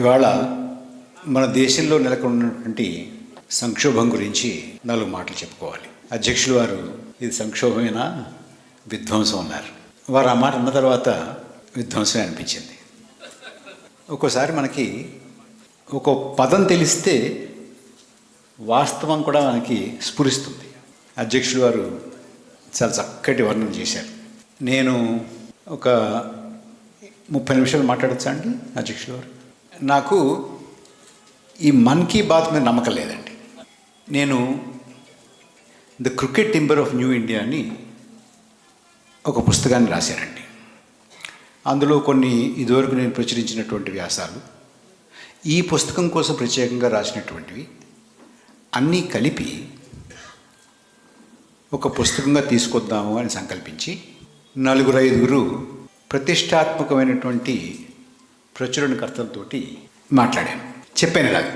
ఇవాళ మన దేశంలో నెలకొన్నటువంటి సంక్షోభం గురించి 4 మాటలు చెప్పుకోవాలి. అధ్యక్షులు వారు ఇది సంక్షోభమేనా విధ్వంసం అన్నారు. వారు ఆ మాట అన్న తర్వాత విధ్వంసమే అనిపించింది. ఒక్కోసారి మనకి ఒక పదం తెలిస్తే వాస్తవం కూడా మనకి స్ఫురిస్తుంది. అధ్యక్షులు వారు చాలా చక్కటి వర్ణన చేశారు. నేను ఒక 30 నిమిషాలు మాట్లాడచ్చా అండి అధ్యక్షులు వారు? నాకు ఈ మన్ కీ బాత్ మీద నమ్మకం లేదండి. నేను the cricket timber of new India అని ఒక పుస్తకాన్ని రాశానండి. అందులో కొన్ని ఇదివరకు నేను ప్రచురించినటువంటి వ్యాసాలు, ఈ పుస్తకం కోసం ప్రత్యేకంగా రాసినటువంటివి అన్నీ కలిపి ఒక పుస్తకంగా తీసుకొద్దాము అని సంకల్పించి 4-5 ప్రతిష్టాత్మకమైనటువంటి ప్రచురణకర్తలతో మాట్లాడాను. చెప్పాను ఇలాగ,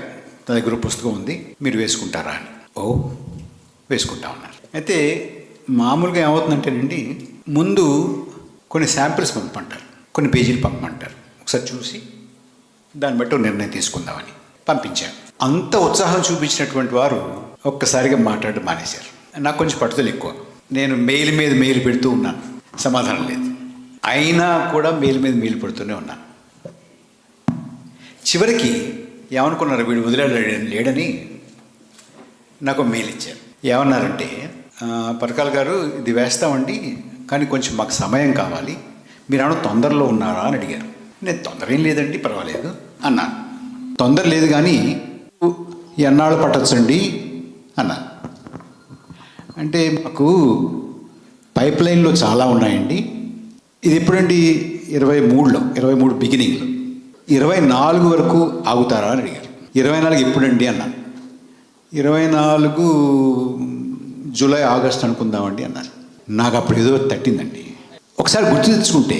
నా దగ్గర పుస్తకం ఉంది, మీరు వేసుకుంటారా అని. ఓ వేసుకుంటా ఉన్నారు. అయితే మామూలుగా ఏమవుతుందంటేనండి, ముందు కొన్ని శాంపిల్స్ పంపమంటారు, కొన్ని పేజీలు పంపమంటారు. ఒకసారి చూసి దాన్ని బట్టి నిర్ణయం తీసుకుందామని పంపించాను. అంత ఉత్సాహం చూపించినటువంటి వారు ఒక్కసారిగా మాట్లాడడం మానేశారు. నాకు కొంచెం పట్టుదల ఎక్కువ. నేను మెయిల్ మీద మెయిల్ పెడుతూ ఉన్నాను, సమాధానం లేదు. అయినా కూడా మెయిల్ మీద మెయిల్ పెడుతూనే ఉన్నాను. చివరికి ఏమనుకున్నారు, వీడు లేడని నాకు మెయిల్ ఇచ్చారు. ఏమన్నారంటే, పరకాల గారు ఇది వేస్తామండి, కానీ కొంచెం మాకు సమయం కావాలి, మీరు ఏమన్నా తొందరలో ఉన్నారా అని అడిగారు. నేను తొందర ఏం లేదండి, పర్వాలేదు అన్నాను. తొందర లేదు కానీ ఎన్నాళ్ళు పట్టొచ్చండి అన్నాను. అంటే మాకు పైప్ లైన్లో చాలా ఉన్నాయండి. ఇది ఎప్పుడండి? 23 బిగినింగ్లో. 24 వరకు ఆగుతారా అని అడిగారు. 24 ఎప్పుడండి అన్నాను. 24 జూలై ఆగస్ట్ అనుకుందామండి అన్నారు. నాకు అప్పుడు ఏదో తట్టిందండి. ఒకసారి గుర్తు తెచ్చుకుంటే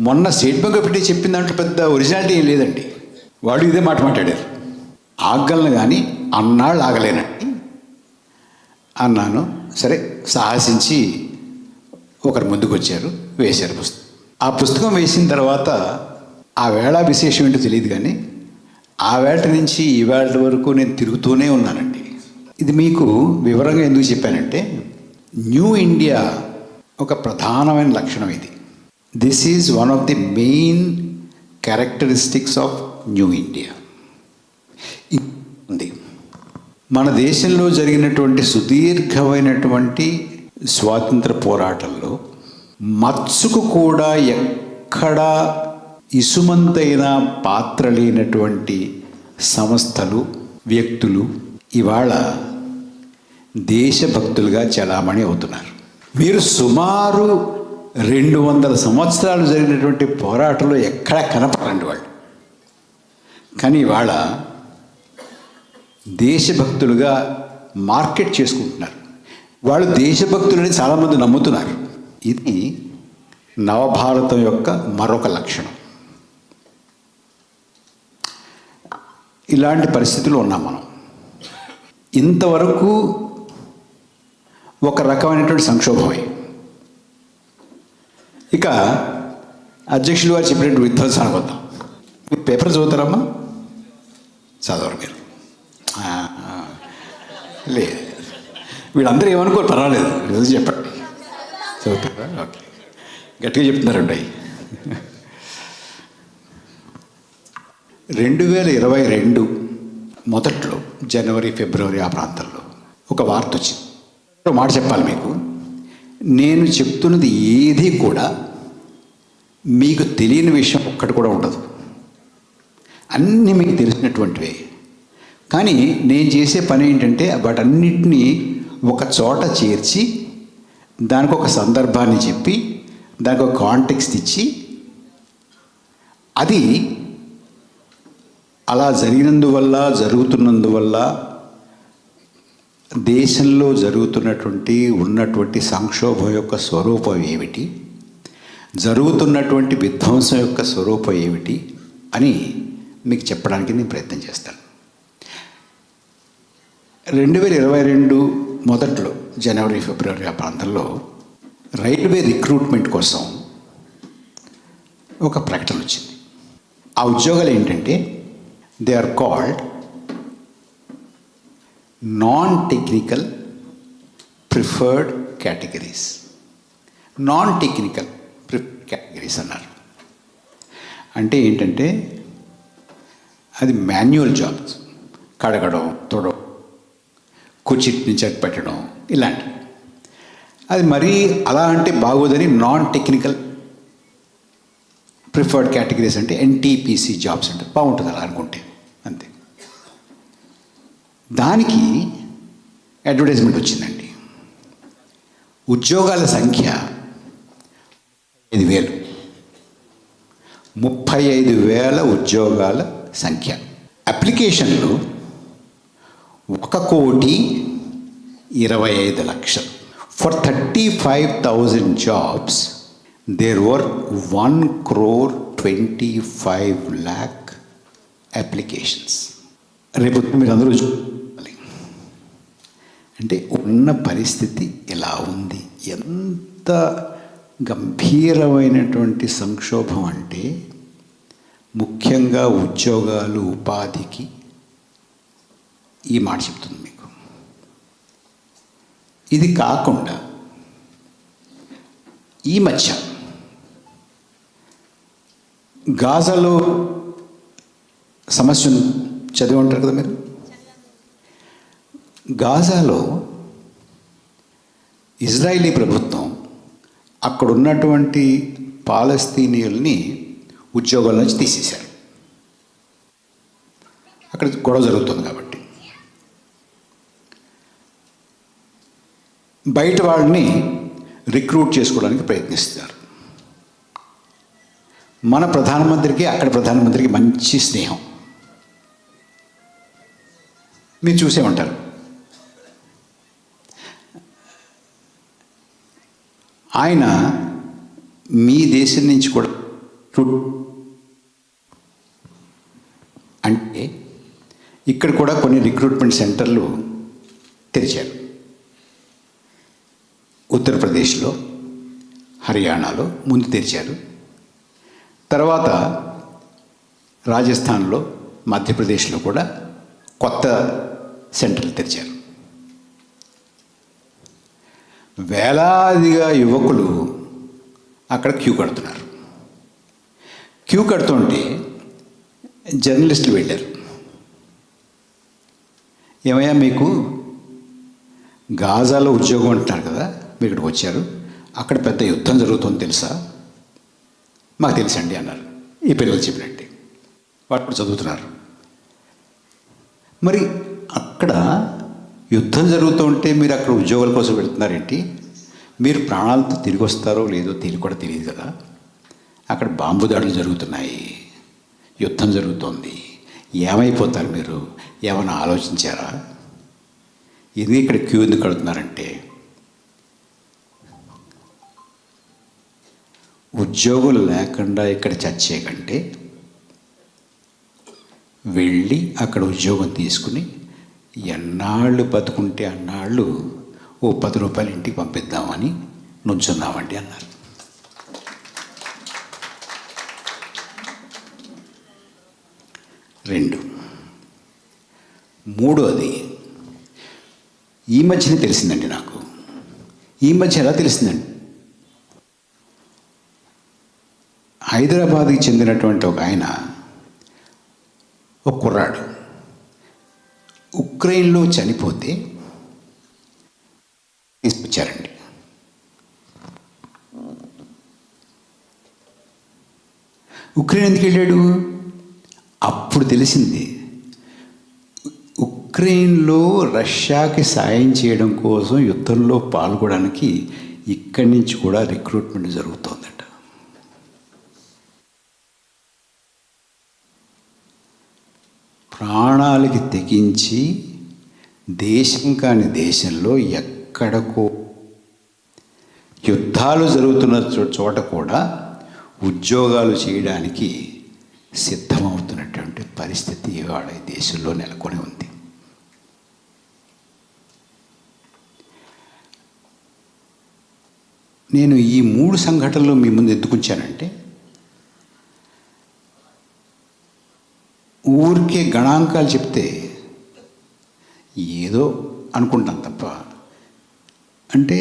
మొన్న స్టేట్ బ్యాంక్ ఆఫ్ ఇండియా చెప్పిన దాంట్లో పెద్ద ఒరిజినాలిటీ ఏం లేదండి. వాడు ఇదే మాట మాట్లాడారు, ఆగలను కానీ అన్నాళ్ళు ఆగలేనండి అన్నాను. సరే సాహసించి ఒకరు ముందుకు వచ్చారు, వేశారు పుస్తకం. ఆ పుస్తకం వేసిన తర్వాత ఆ వేళ విశేషం ఏంటో తెలియదు కానీ ఆ వేళ నుంచి ఈ వేళ వరకు నేను తిరుగుతూనే ఉన్నానండి. ఇది మీకు వివరంగా ఎందుకు చెప్పానంటే, న్యూ ఇండియా ఒక ప్రధానమైన లక్షణం ఇది. This is one of the main characteristics of new India. ఉంది మన దేశంలో జరిగినటువంటి సుదీర్ఘమైనటువంటి స్వాతంత్ర పోరాటంలో మత్సుకు కూడా ఎక్కడా ఇసుమంతైన పాత్ర లేనటువంటి సంస్థలు, వ్యక్తులు ఇవాళ దేశభక్తులుగా చలామణి అవుతున్నారు. మీరు సుమారు 200 సంవత్సరాలు జరిగినటువంటి పోరాటంలో ఎక్కడా కనపడండి వాళ్ళు. కానీ ఇవాళ దేశభక్తులుగా మార్కెట్ చేసుకుంటున్నారు. వాళ్ళు దేశభక్తులని చాలామంది నమ్ముతున్నారు. ఇది నవభారతం యొక్క మరొక లక్షణం. ఇలాంటి పరిస్థితుల్లో ఉన్నాం మనం. ఇంతవరకు ఒక రకమైనటువంటి సంక్షోభమే. ఇక అధ్యక్షులు వారు చెప్పినట్టు విధ్వంసానికి వద్దాం. మీరు పేపర్ చదువుతారమ్మా? చదవరు మీరు? లేదు, వీళ్ళందరూ ఏమనుకోరు, పర్వాలేదు, రోజు చెప్పండి. చదువుతారా? ఓకే, గట్టిగా చెప్తున్నారండి. 2022 మొదట్లో జనవరి, ఫిబ్రవరి ఆ ప్రాంతంలో ఒక వార్త వచ్చింది. ఒక మాట చెప్పాలి మీకు, నేను చెప్తున్నది ఏది కూడా మీకు తెలియని విషయం ఒక్కటి కూడా ఉండదు. అన్నీ మీకు తెలిసినటువంటివే. కానీ నేను చేసే పని ఏంటంటే వాటన్నిటినీ ఒక చోట చేర్చి దానికి ఒక సందర్భాన్ని చెప్పి దానికి ఒక కాంటెక్స్ట్ ఇచ్చి, అది అలా జరిగినందువల్ల, జరుగుతున్నందువల్ల దేశంలో ఉన్నటువంటి సంక్షోభం యొక్క స్వరూపం ఏమిటి, జరుగుతున్నటువంటి విధ్వంసం యొక్క స్వరూపం ఏమిటి అని మీకు చెప్పడానికి నేను ప్రయత్నం చేస్తాను. 2022 మొదట్లో జనవరి, ఫిబ్రవరి ఆ ప్రాంతంలో రైల్వే రిక్రూట్మెంట్ కోసం ఒక ప్రకటన వచ్చింది. ఆ ఉద్యోగాలు ఏంటంటే they are called non technical preferred categories. Non technical preferred categories అన్నారు. అంటే ఏంటంటే అది మాన్యువల్ జాబ్స్, కడగడం, తొడడం, కుర్చీట్ నుంచి అటు పెట్టడం, ఇలాంటివి. అది మరీ అలా అంటే బాగోదని నాన్ టెక్నికల్ ప్రిఫర్డ్ కేటగిరీస్ అంటే ఎన్టీపీసీ జాబ్స్ అంటే బాగుంటుంది అలా అనుకుంటే, అంతే. దానికి అడ్వర్టైజ్మెంట్ వచ్చిందండి. ఉద్యోగాల సంఖ్య 5,000, 35,000 ఉద్యోగాల సంఖ్య. అప్లికేషన్లు 1,25,00,000. For 35,000 jobs there were 1,25,00,000 applications. రేపు మీరు అందరూ చూడాలి. అంటే ఉన్న పరిస్థితి ఎలా ఉంది, ఎంత గంభీరమైనటువంటి సంక్షోభం అంటే ముఖ్యంగా ఉద్యోగాలు, ఉపాధికి ఈ మాట చెప్తుంది మీకు. ఇది కాకుండా ఈ మధ్య గాజాలో సమస్యను చదివి ఉంటారు కదా మీరు. గాజాలో ఇజ్రాయిలీ ప్రభుత్వం అక్కడ ఉన్నటువంటి పాలస్తీనియుల్ని ఉద్యోగాల నుంచి తీసేశారు. అక్కడ గొడవ జరుగుతుంది కాబట్టి బయట వాళ్ళని రిక్రూట్ చేసుకోవడానికి ప్రయత్నిస్తారు. మన ప్రధానమంత్రికి అక్కడ ప్రధానమంత్రికి మంచి స్నేహం, మీరు చూసే ఉంటారు. ఆయన మీ దేశం నుంచి కూడా అంటే ఇక్కడ కూడా కొన్ని రిక్రూట్మెంట్ సెంటర్లు తెరిచారు. ఉత్తరప్రదేశ్లో, హర్యానాలో ముందు తెరిచారు. తర్వాత రాజస్థాన్లో, మధ్యప్రదేశ్లో కూడా కొత్త సెంటర్లు తెరిచారు. వేలాదిగా యువకులు అక్కడ క్యూ కడుతున్నారు. క్యూ కడుతుంటే జర్నలిస్టులు వెళ్ళారు. ఏమయ్యా మీకు గాజాలో ఉద్యోగం అంటున్నారు కదా, మీరు ఇక్కడికి వచ్చారు, అక్కడ పెద్ద యుద్ధం జరుగుతుంది తెలుసా? మాకు తెలుసండి అన్నారు. ఈ పిల్లలు చెప్పినట్టే వాళ్ళు చదువుతున్నారు. మరి అక్కడ యుద్ధం జరుగుతుంటే మీరు అక్కడ ఉద్యోగాల కోసం వెళుతున్నారేంటి? మీరు ప్రాణాలతో తిరిగి వస్తారో లేదో కూడా తెలియదు కదా. అక్కడ బాంబు దాడులు జరుగుతున్నాయి, యుద్ధం జరుగుతోంది, ఏమైపోతారు మీరు? ఏమైనా ఆలోచించారా? ఇది ఇక్కడ క్యూ ఎందుకు కడుతున్నారంటే ఉద్యోగులు లేకుండా ఇక్కడ చచ్చే కంటే వెళ్ళి అక్కడ ఉద్యోగం తీసుకుని ఎన్నాళ్ళు బతుకుంటే అన్నాళ్ళు ఓ 10 రూపాయలు ఇంటికి పంపిద్దామని నుంచున్నామండి అన్నారు. మూడోది ఈ మధ్యనే తెలిసిందండి నాకు. ఈ మధ్య ఎలా తెలిసిందండి? హైదరాబాద్కి చెందినటువంటి ఒక ఆయన, ఒక కుర్రాడు ఉక్రెయిన్లో చనిపోతే తీసుకొచ్చారండి. ఉక్రెయిన్ ఎందుకు వెళ్ళాడు? అప్పుడు తెలిసింది ఉక్రెయిన్లో రష్యాకి సాయం చేయడం కోసం యుద్ధంలో పాల్గొనడానికి ఇక్కడి నుంచి కూడా రిక్రూట్మెంట్ జరుగుతోందట. ప్రాణాలకి తెగించి దేశం కాని దేశంలో ఎక్కడికో యుద్ధాలు జరుగుతున్న చోట కూడా ఉద్యోగాలు చేయడానికి సిద్ధమవుతున్నటువంటి పరిస్థితి ఇవాళ ఈ దేశంలో నెలకొని ఉంది. నేను ఈ 3 సంఘటనలు మీ ముందు ఎందుకు ఉంచానంటే, ఊరికే గణాంకాలు చెప్తే ఏదో అనుకుంటాం తప్ప, అంటే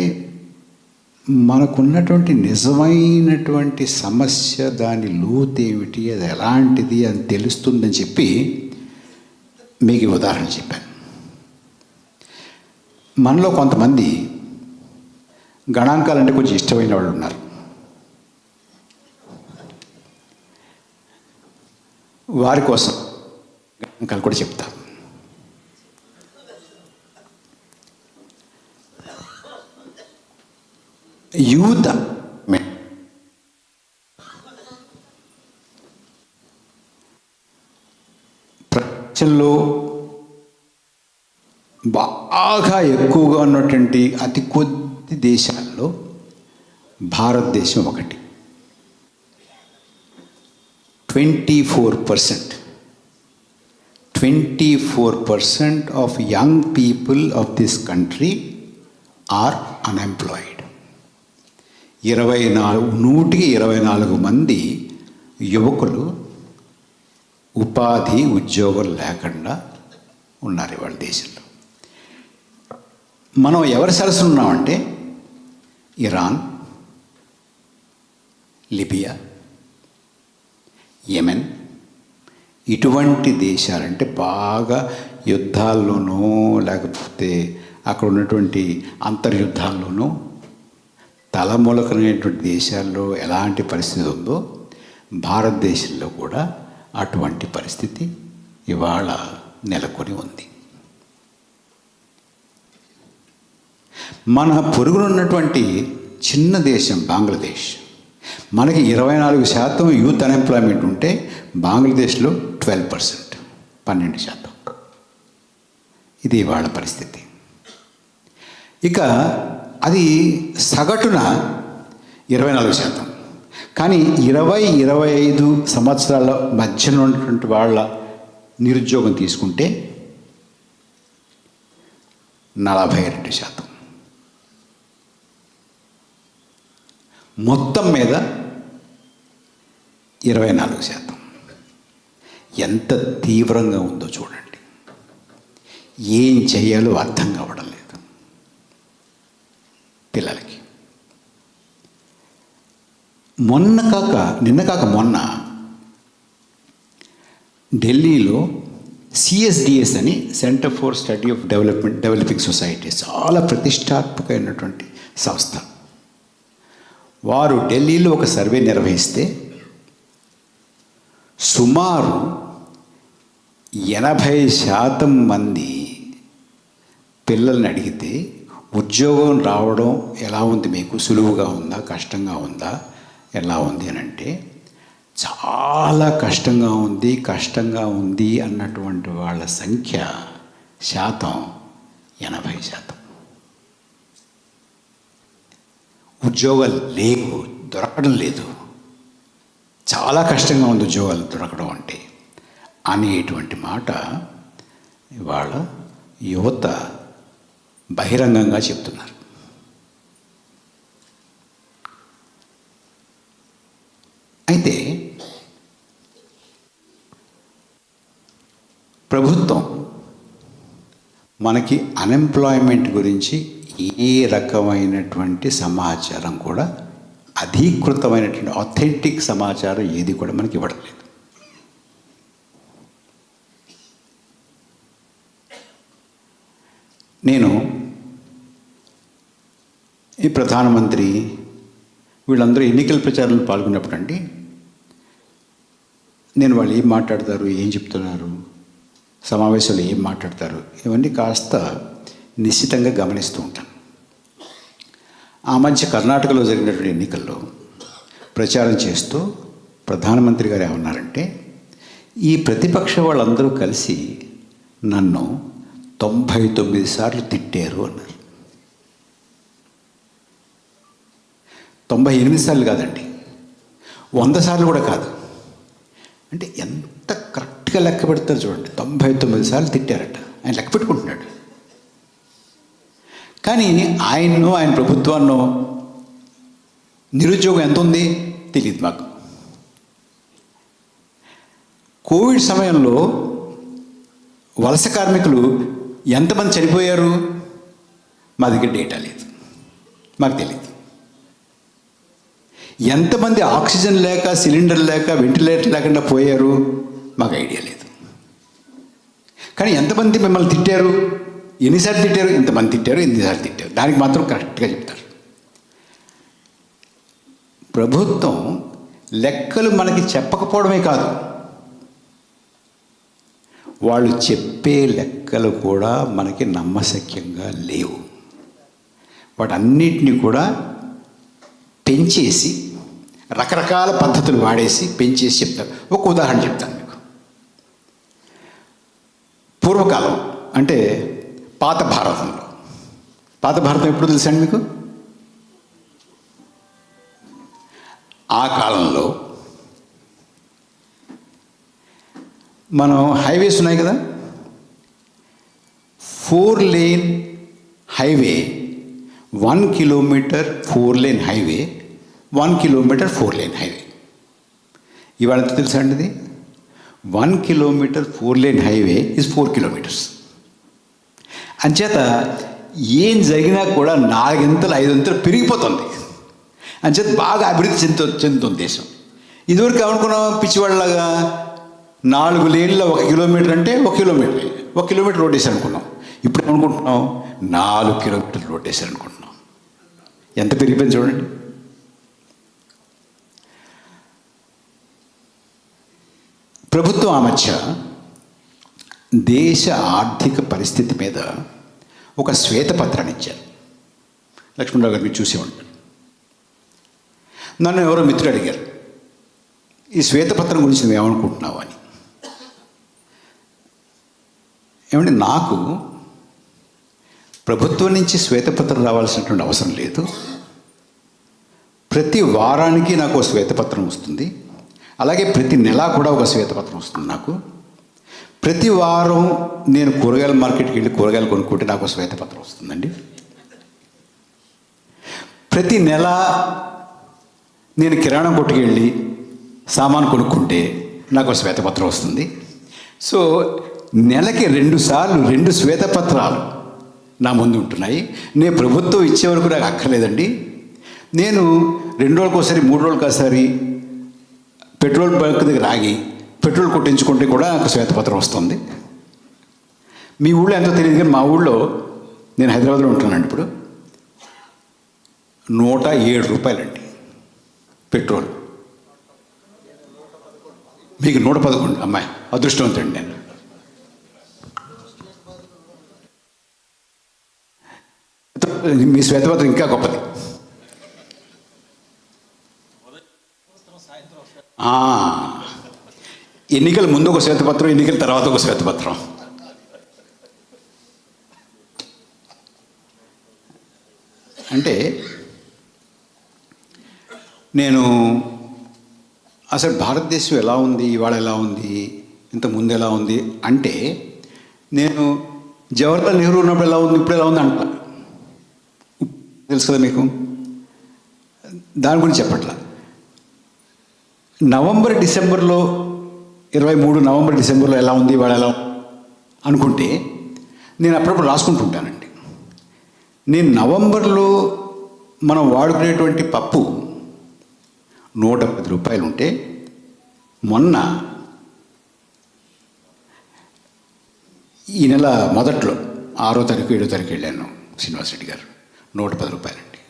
మనకున్నటువంటి నిజమైనటువంటి సమస్య, దాని లోతు ఏమిటి, అది ఎలాంటిది అని తెలుస్తుందని చెప్పి మీకు ఉదాహరణ చెప్పాను. మనలో కొంతమంది గణాంకాలంటే కొంచెం ఇష్టమైన వాళ్ళు ఉన్నారు. వారి కోసం గణాంకాలు కూడా చెప్తాను. యూత్ ప్రపంచంలో బాగా ఎక్కువగా ఉన్నటువంటి అతి కొద్ది దేశాల్లో భారతదేశం ఒకటి. 24% of young people of this country are unemployed. 24 మంది యువకులు ఉపాధి ఉద్యోగం లేకుండా ఉన్నారు ఇవాళ దేశంలో. మనం ఎవరి సరసన ఉన్నామంటే ఇరాన్, లిబియా, యెమెన్, ఇటువంటి దేశాలంటే బాగా యుద్ధాల్లోనూ లేకపోతే అక్కడ ఉన్నటువంటి అంతర్యుద్ధాల్లోనూ తలములకనేటువంటి దేశాల్లో ఎలాంటి పరిస్థితి ఉందో భారతదేశంలో కూడా అటువంటి పరిస్థితి ఇవాళ నెలకొని ఉంది. మన పొరుగునున్నటువంటి చిన్న దేశం బంగ్లాదేశ్, మనకి 24% యూత్ అన్ఎంప్లాయ్మెంట్ ఉంటే బంగ్లాదేశ్లో 12%. ఇది వాళ్ళ పరిస్థితి. ఇక అది సగటున 24%. కానీ 20-25 సంవత్సరాల మధ్యలో ఉన్నటువంటి వాళ్ళ నిరుద్యోగం తీసుకుంటే 42%. మొత్తం మీద 24%. ఎంత తీవ్రంగా ఉందో చూడండి. ఏం చేయాలో అర్థం కావడం లేదు పిల్లలకి. నిన్న కాక మొన్న ఢిల్లీలో CSDS అని centre for study of developing societies, చాలా ప్రతిష్టాత్మకమైనటువంటి సంస్థ. వారు ఢిల్లీలో ఒక సర్వే నిర్వహిస్తే సుమారు 80% మంది పిల్లల్ని అడిగితే ఉద్యోగం రావడం ఎలా ఉంది, మీకు సులువుగా ఉందా, కష్టంగా ఉందా, ఎలా ఉంది అని అంటే చాలా కష్టంగా ఉంది అన్నటువంటి వాళ్ళ సంఖ్య శాతం 80%. ఉద్యోగాలు లేవు, దొరకడం లేదు, చాలా కష్టంగా ఉంది ఉద్యోగాలు దొరకడం అంటే అనేటువంటి మాట ఇవాళ యువత బహిరంగంగా చెప్తున్నారు. అయితే ప్రభుత్వం మనకి అన్ఎంప్లాయ్మెంట్ గురించి ఏ రకమైనటువంటి సమాచారం కూడా, అధీకృతమైనటువంటి ఆథెంటిక్ సమాచారం ఏది కూడా మనకి ఇవ్వడం లేదు. నేను ఈ ప్రధానమంత్రి వీళ్ళందరూ ఎన్నికల ప్రచారంలో పాల్గొన్నప్పుడు అండి, నేను వాళ్ళు ఏం మాట్లాడతారు, ఏం చెప్తున్నారు, సమావేశంలో ఏం మాట్లాడతారు, ఇవన్నీ కాస్త నిశ్చితంగా గమనిస్తూ ఉంటాను. ఆ మధ్య కర్ణాటకలో జరిగినటువంటి ఎన్నికల్లో ప్రచారం చేస్తూ ప్రధానమంత్రి గారు ఏమన్నారంటే, ఈ ప్రతిపక్ష వాళ్ళందరూ కలిసి నన్ను 99 సార్లు తిట్టారు అన్నారు. 98 సార్లు కాదండి, 100 సార్లు కూడా కాదు. అంటే ఎంత కరెక్ట్గా లెక్క పెడతారు చూడండి. 99 సార్లు తిట్టారట. ఆయన లెక్క పెట్టుకుంటున్నాడు. కానీ ఆయన ప్రభుత్వాన్నో నిరుద్యోగం ఎంత ఉంది తెలియదు మాకు. కోవిడ్ సమయంలో వలస కార్మికులు ఎంతమంది చనిపోయారు? మా దగ్గర డేటా లేదు, మాకు తెలియదు. ఎంతమంది ఆక్సిజన్ లేక, సిలిండర్ లేక, వెంటిలేటర్ లేకుండా పోయారు? మాకు ఐడియా లేదు. కానీ ఎంతమంది మిమ్మల్ని తిట్టారు, ఎన్నిసార్లు తిట్టారు, ఇంతమంది తిట్టారు, ఎన్నిసార్లు తిట్టారు, దానికి మాత్రం కరెక్ట్గా చెప్తారు. ప్రభుత్వం లెక్కలు మనకి చెప్పకపోవడమే కాదు, వాళ్ళు చెప్పే లెక్కలు కూడా మనకి నమ్మశక్యంగా లేవు. వాటన్నిటిని కూడా పెంచేసి, రకరకాల పద్ధతులు వాడేసి పెంచేసి చెప్తారు. ఒక ఉదాహరణ చెప్తాను మీకు. పూర్వకాలం అంటే పాత భారతంలో, పాత భారతం ఎప్పుడు తెలుసండి మీకు? ఆ కాలంలో మనం హైవేస్ ఉన్నాయి కదా, 4 lane highway, 1 kilometer 4 lane highway, 1 kilometer 4 lane highway. ఇవాళ ఎంత తెలుసా అండి? ఇది 1 kilometer 4 lane highway is 4 kilometers. అంచేత ఏం జరిగినా కూడా 4 ఇంతలు 5 ఇంతలు పెరిగిపోతుంది. అంచేత బాగా అభివృద్ధి చెందుతుంది దేశం. ఇదివరకు ఏమనుకున్నాం, పిచ్చివాళ్ళలాగా 4 లేన్ల 1 కిలోమీటర్ అంటే 1 కిలోమీటర్, 1 కిలోమీటర్ రోడ్ వేసారు అనుకున్నాం. ఇప్పుడు ఏమనుకుంటున్నాం, 4 కిలోమీటర్లు రోడ్ వేసారు అనుకుంటున్నాం. ఎంత పెరిగిపోయింది చూడండి. ప్రభుత్వం ఆ మధ్య దేశ ఆర్థిక పరిస్థితి మీద ఒక శ్వేతపత్రాన్ని ఇచ్చారు. లక్ష్మణరావు గారు మీరు చూసే ఉంటారు. నన్ను ఎవరో మిత్రుడు అడిగారు, ఈ శ్వేతపత్రం గురించి నువ్వు ఏమనుకుంటున్నావు అని. ఏమంటే, నాకు ప్రభుత్వం నుంచి శ్వేతపత్రం రావాల్సినటువంటి అవసరం లేదు. ప్రతి వారానికి నాకు ఒక శ్వేతపత్రం వస్తుంది, అలాగే ప్రతి నెల కూడా ఒక శ్వేతపత్రం వస్తుంది నాకు. ప్రతి వారం నేను కూరగాయల మార్కెట్కి వెళ్ళి కూరగాయలు కొనుక్కుంటే నాకు ఒక శ్వేతపత్రం వస్తుందండి. ప్రతి నెల నేను కిరాణా కొట్టుకు వెళ్ళి సామాను కొనుక్కుంటే నాకు ఒక శ్వేతపత్రం వస్తుంది. సో నెలకి 2 సార్లు 2 శ్వేతపత్రాలు నా ముందు ఉంటున్నాయి. నేను ప్రభుత్వం ఇచ్చే వరకు నాకు అక్కర్లేదండి. నేను 2 రోజులకు ఒకసారి, 3 రోజులకు ఒకసారి పెట్రోల్ బంక్ దగ్గర ఆగి పెట్రోల్ కొట్టించుకుంటే కూడా నాకు శ్వేతపత్రం వస్తుంది. మీ ఊళ్ళో ఎంతో తెలియదు, కానీ మా ఊళ్ళో, నేను హైదరాబాద్లో ఉంటున్నానండి ఇప్పుడు, 107 రూపాయలండి పెట్రోల్. మీకు 111. అమ్మాయి అదృష్టవంతండి నేను. మీ శ్వేతపత్రం ఇంకా గొప్పది. ఎన్నికల ముందు ఒక శ్వేతపత్రం, ఎన్నికల తర్వాత ఒక శ్వేతపత్రం. అంటే నేను అసలు భారతదేశం ఎలా ఉంది, ఇవాళ ఎలా ఉంది, ఇంత ముందు ఎలా ఉంది అంటే, నేను జవహర్లాల్ నెహ్రూ ఉన్నప్పుడు ఎలా ఉంది, ఇప్పుడు ఎలా ఉంది అంట. తెలుసు కదా మీకు, దాని గురించి చెప్పట్లా. డిసెంబర్లో 23 నవంబర్ డిసెంబర్లో ఎలా ఉంది, ఇవాళ ఎలా అనుకుంటే నేను అప్పుడప్పుడు రాసుకుంటుంటానండి. నేను నవంబర్లో మనం వాడుకునేటువంటి పప్పు 110 రూపాయలు ఉంటే, మొన్న ఈ నెల మొదట్లో 6వ తారీఖు 7వ తారీఖు వెళ్ళాను శ్రీనివాస్ రెడ్డి గారు, 110 రూపాయలండి.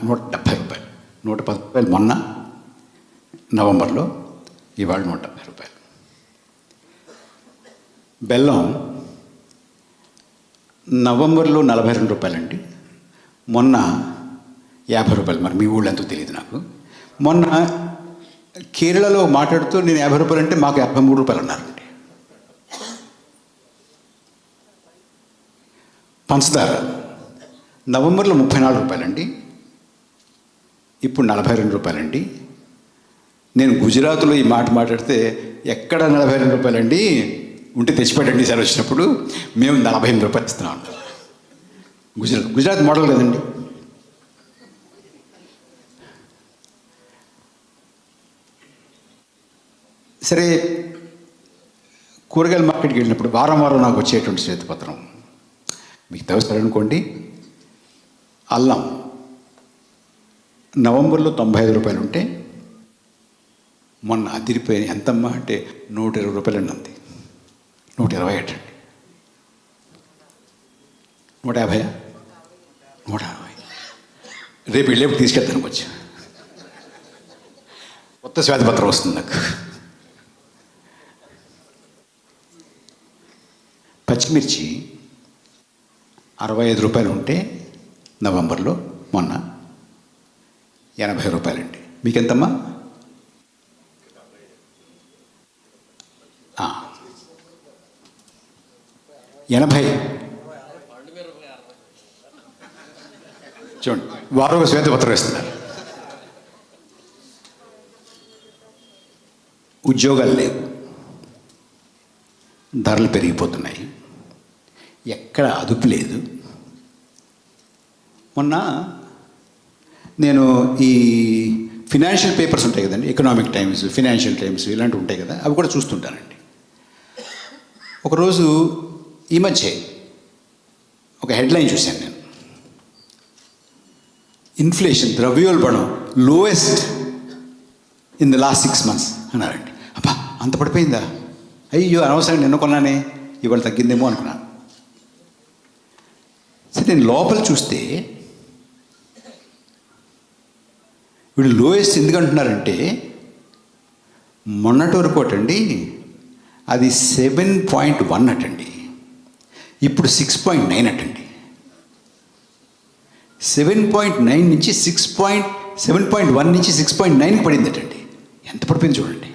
170 రూపాయలు, 110 రూపాయలు మొన్న నవంబర్లో, ఇవాళ 170 రూపాయలు. బెల్లం నవంబర్లో 42 రూపాయలండి, మొన్న 50 రూపాయలు. మరి మీ ఊళ్ళో ఎంతో తెలియదు నాకు. మొన్న కేరళలో మాట్లాడుతూ నేను 50 రూపాయలు అంటే మాకు 53 రూపాయలు అన్నారండి. పంచదార నవంబర్లో 34 రూపాయలండి, ఇప్పుడు 42 రూపాయలండి. నేను గుజరాత్లో ఈ మాట మాట్లాడితే, ఎక్కడ 42 రూపాయలండి, ఉంటే తెచ్చిపెట్టండి సార్ వచ్చినప్పుడు, మేము 48 రూపాయలు ఇస్తున్నాం. గుజరాత్ మోడల్ కదండి. సరే, కూరగాయల మార్కెట్కి వెళ్ళినప్పుడు వారం వారం నాకు వచ్చేటువంటి శ్వేతపత్రం మీకు తెలుస్తారనుకోండి. అల్లం నవంబర్లో 95 రూపాయలు ఉంటే మొన్న అదిరిపోయిన ఎంతమ్మా అంటే 120 రూపాయలు అండి. 120 అటండి. 150, 160. రేపు వెళ్ళేప్పుడు తీసుకెళ్తాను కొంచెం. కొత్త శ్వేతపత్రం వస్తుంది నాకు. పచ్చిమిర్చి 65 రూపాయలు ఉంటే నవంబర్లో మొన్న 80 రూపాయలండి. మీకెంతమ్మా? 80. చూడండి, వారు ఒక శ్వేతపత్రం ఇస్తున్నారు. ఉద్యోగాలు లేవు, ధరలు పెరిగిపోతున్నాయి, ఎక్కడ అదుపు లేదు. మొన్న నేను ఈ ఫినాన్షియల్ పేపర్స్ ఉంటాయి కదండి, ఎకనామిక్ టైమ్స్, ఫినాన్షియల్ టైమ్స్ ఇలాంటివి ఉంటాయి కదా, అవి కూడా చూస్తుంటానండి. ఒకరోజు ఈ మధ్య ఒక హెడ్లైన్ చూశాను నేను. ఇన్ఫ్లేషన్, ద్రవ్యోల్బణం lowest in the last 6 months అన్నారండి. అబ్బా, అంత పడిపోయిందా? అయ్యో, అనవసరంగా నిన్న కొన్నానే, ఇవాళ తగ్గిందేమో అనుకున్నాను. సరే, నేను లోపల చూస్తే వీళ్ళు లోయెస్ట్ ఎందుకు అంటున్నారంటే మొన్నటి వరకు అటండి అది 7.1 అటండి, ఇప్పుడు 6.9 అటండి. 7.9 నుంచి 7.1 నుంచి 6.9కి పడిందటండి. ఎంత పడిపోయింది చూడండి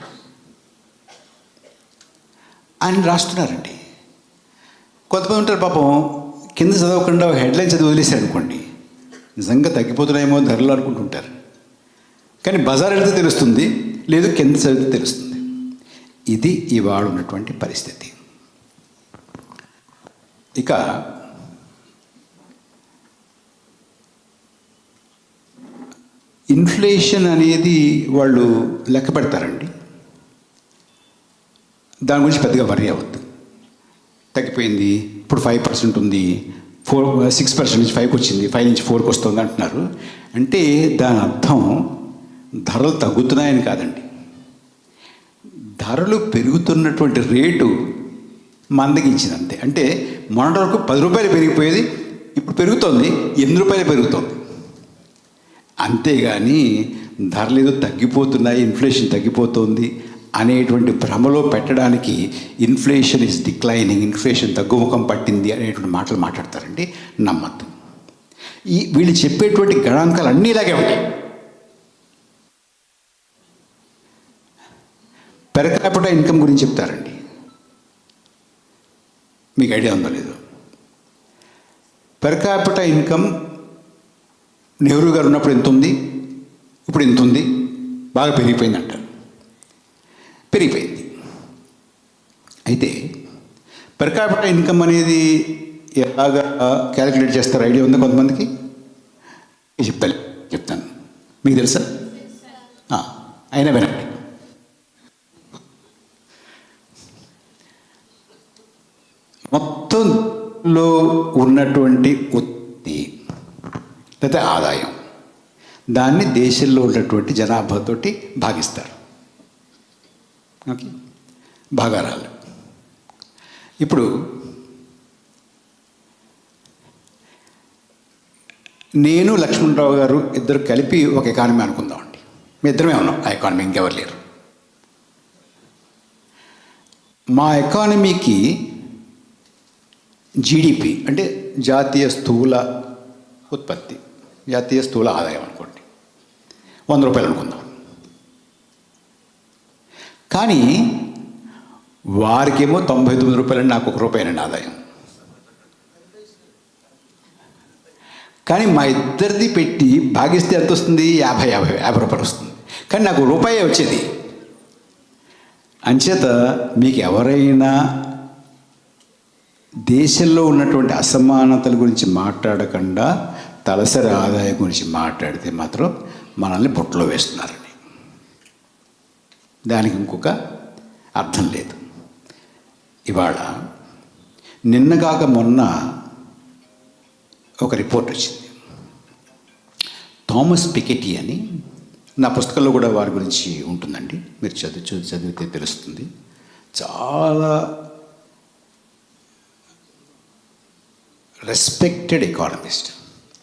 అని రాస్తున్నారండి. కొంతమంది ఉంటారు పాపం, కింద చదవకుండా హెడ్లైన్ చదివి వదిలేశారు అనుకోండి, నిజంగా తగ్గిపోతున్నాయేమో ధరలు అనుకుంటుంటారు. కానీ బజార్ వెళ్తే తెలుస్తుంది, లేదు కింద చదివితే తెలుస్తుంది. ఇది ఇవాళ ఉన్నటువంటి పరిస్థితి. ఇక ఇన్ఫ్లేషన్ అనేది వాళ్ళు లెక్క పెడతారండి. దాని గురించి పెద్దగా వర్రీ అవ్వద్దు. తగ్గిపోయింది, ఇప్పుడు 5% ఉంది, 6% నుంచి 5కి వచ్చింది, 5 నుంచి 4కి వస్తుంది అంటున్నారు. అంటే దాని అర్థం ధరలు తగ్గుతున్నాయని కాదండి, ధరలు పెరుగుతున్నటువంటి రేటు మందగించింది అంతే. అంటే మొన్నటి వరకు 10 రూపాయలు పెరిగిపోయేది, ఇప్పుడు పెరుగుతోంది 8 రూపాయలు పెరుగుతోంది. అంతేగాని ధరలు ఏదో తగ్గిపోతున్నాయి, ఇన్ఫ్లేషన్ తగ్గిపోతుంది అనేటువంటి భ్రమలో పెట్టడానికి ఇన్ఫ్లేషన్ ఈజ్ డిక్లైనింగ్, ఇన్ఫ్లేషన్ తగ్గుముఖం పట్టింది అనేటువంటి మాటలు మాట్లాడతారండి. నమ్మద్దు. వీళ్ళు చెప్పేటువంటి గణాంకాలు అన్నీ ఇలాగే ఉంటాయి. పెర్ క్యాపిటల్ ఇన్కమ్ గురించి చెప్తారండి. మీకు ఐడియా ఉందో లేదో? పెర్ క్యాపిటల్ ఇన్కమ్ నెహ్రూ గారు ఉన్నప్పుడు ఎంత ఉంది, ఇప్పుడు ఎంత ఉంది, బాగా పెరిగిపోయింది అంటారు. పెరిగిపోయింది. అయితే పెర్ క్యాపిటల్ ఇన్కమ్ అనేది ఎలాగా క్యాలిక్యులేట్ చేస్తారు ఐడియా ఉందా కొంతమందికి? చెప్తాను, మీకు తెలుసా? అయినా వినండి. మొత్తంలో ఉన్నటువంటి ఉత్పత్తి లేదా ఆదాయం, దాన్ని దేశంలో ఉన్నటువంటి జనాభాతోటి భాగిస్తారు. ఓకే, భాగారాలు. ఇప్పుడు నేను లక్ష్మణరావు గారు ఇద్దరు కలిపి ఒక ఎకానమీ అనుకుందామండి. మీ ఇద్దరమే ఉన్నాం ఆ ఎకానమీ, ఇంకెవరు లేరు. మా ఎకానమీకి జీడిపి అంటే జాతీయ స్థూల ఉత్పత్తి, జాతీయ స్థూల ఆదాయం అనుకోండి, 100 రూపాయలు అనుకుందాం. కానీ వారికేమో 99 రూపాయలు, నాకు 1 రూపాయలండి ఆదాయం. కానీ మా ఇద్దరిది పెట్టి భాగిస్తే ఎంత వస్తుంది? 50 రూపాయలు వస్తుంది. కానీ నాకు రూపాయే వచ్చేది. అంచేత మీకు ఎవరైనా దేశంలో ఉన్నటువంటి అసమానతల గురించి మాట్లాడకుండా తలసరి ఆదాయం గురించి మాట్లాడితే మాత్రం మనల్ని బుట్టలో వేస్తున్నారండి. దానికి ఇంకొక అర్థం లేదు. ఇవాళ నిన్నగాక మొన్న ఒక రిపోర్ట్ వచ్చింది. థామస్ పికెటీ అని, నా పుస్తకంలో కూడా వారి గురించి ఉంటుందండి, మీరు చదివితే తెలుస్తుంది. చాలా రెస్పెక్టెడ్ ఎకానమిస్ట్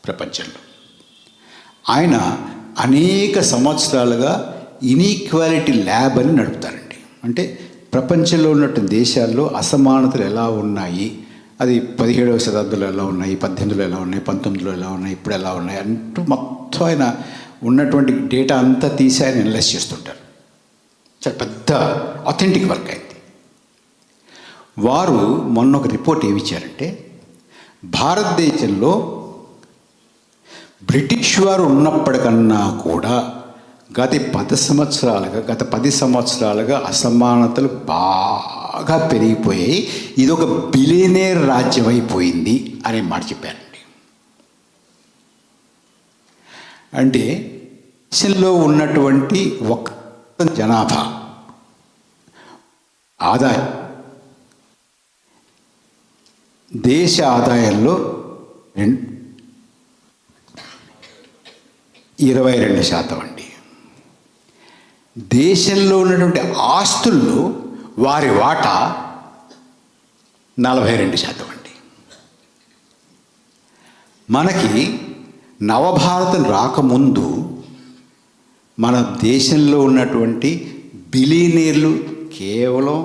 ప్రపంచంలో. ఆయన అనేక సంవత్సరాలుగా ఇనీక్వాలిటీ ల్యాబ్ అని నడుపుతారండి. అంటే ప్రపంచంలో ఉన్నటువంటి దేశాల్లో అసమానతలు ఎలా ఉన్నాయి, అది 17వ శతాబ్దంలో ఎలా ఉన్నాయి, 18లో ఎలా ఉన్నాయి, 19లో ఎలా ఉన్నాయి, ఇప్పుడు ఎలా ఉన్నాయి అంటూ మొత్తం ఆయన ఉన్నటువంటి డేటా అంతా తీసి ఆయన అనలైజ్ చేస్తుంటారు. చాలా పెద్ద అథెంటిక్ వర్క్ అయింది. వారు మొన్న ఒక రిపోర్ట్ ఏమి ఇచ్చారంటే, భారతదేశంలో బ్రిటిష్ వారు ఉన్నప్పటికన్నా కూడా గత 10 సంవత్సరాలుగా అసమానతలు బాగా పెరిగిపోయాయి, ఇది ఒక బిలియనేర్ రాజ్యం అయిపోయింది అనే మాట చెప్పారండి. అంటే దేశంలో ఉన్నటువంటి ఒక జనాభా ఆదాయం దేశ ఆదాయంలో 22% అండి. దేశంలో ఉన్నటువంటి ఆస్తుల్లో వారి వాటా 42% అండి. మనకి నవభారతం రాకముందు మన దేశంలో ఉన్నటువంటి బిలియనీర్లు కేవలం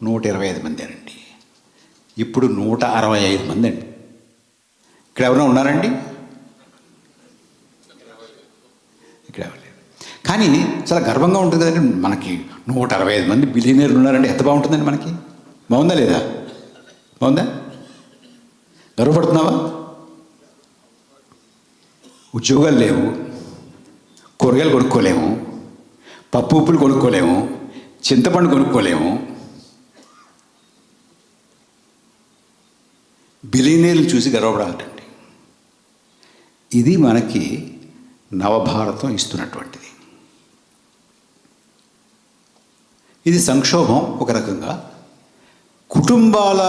125 మంది అండి. ఇప్పుడు 165 మంది అండి. ఇక్కడ ఎవరైనా ఉన్నారండి? ఇక్కడ ఎవరు లేరు. కానీ చాలా గర్వంగా ఉంటుంది కదండి, మనకి 165 మంది బిలియనీర్లు ఉన్నారండి. ఎంత బాగుంటుందండి మనకి. బాగుందా లేదా? బాగుందా? గర్వపడుతున్నావా? ఉద్యోగాలు లేవు, కూరగాయలు కొనుక్కోలేము, పప్పు ఉప్పులు కొనుక్కోలేము, చింతపండు కొనుక్కోలేము. బిలియనీర్లు చూసి గర్వపడాలండి. ఇది మనకి నవభారతం ఇస్తున్నటువంటిది. ఇది సంక్షోభం ఒక రకంగా. కుటుంబాల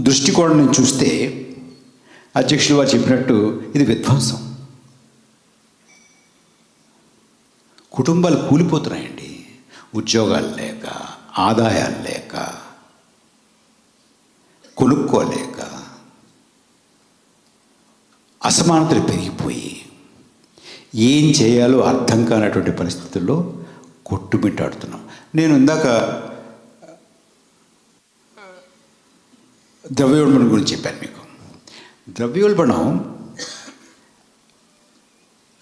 దృష్టికోణం నుంచి చూస్తే అధ్యక్షులు వారు చెప్పినట్టు ఇది విధ్వంసం. కుటుంబాలు కూలిపోతున్నాయండి. ఉద్యోగాలు లేక, ఆదాయాలు లేక, కొనుక్కోలేక, అసమానతలు పెరిగిపోయి ఏం చేయాలో అర్థం కానటువంటి పరిస్థితుల్లో కొట్టుమిట్టాడుతున్నాం. నేను ఇందాక ద్రవ్యోల్బణం గురించి చెప్పాను మీకు. ద్రవ్యోల్బణం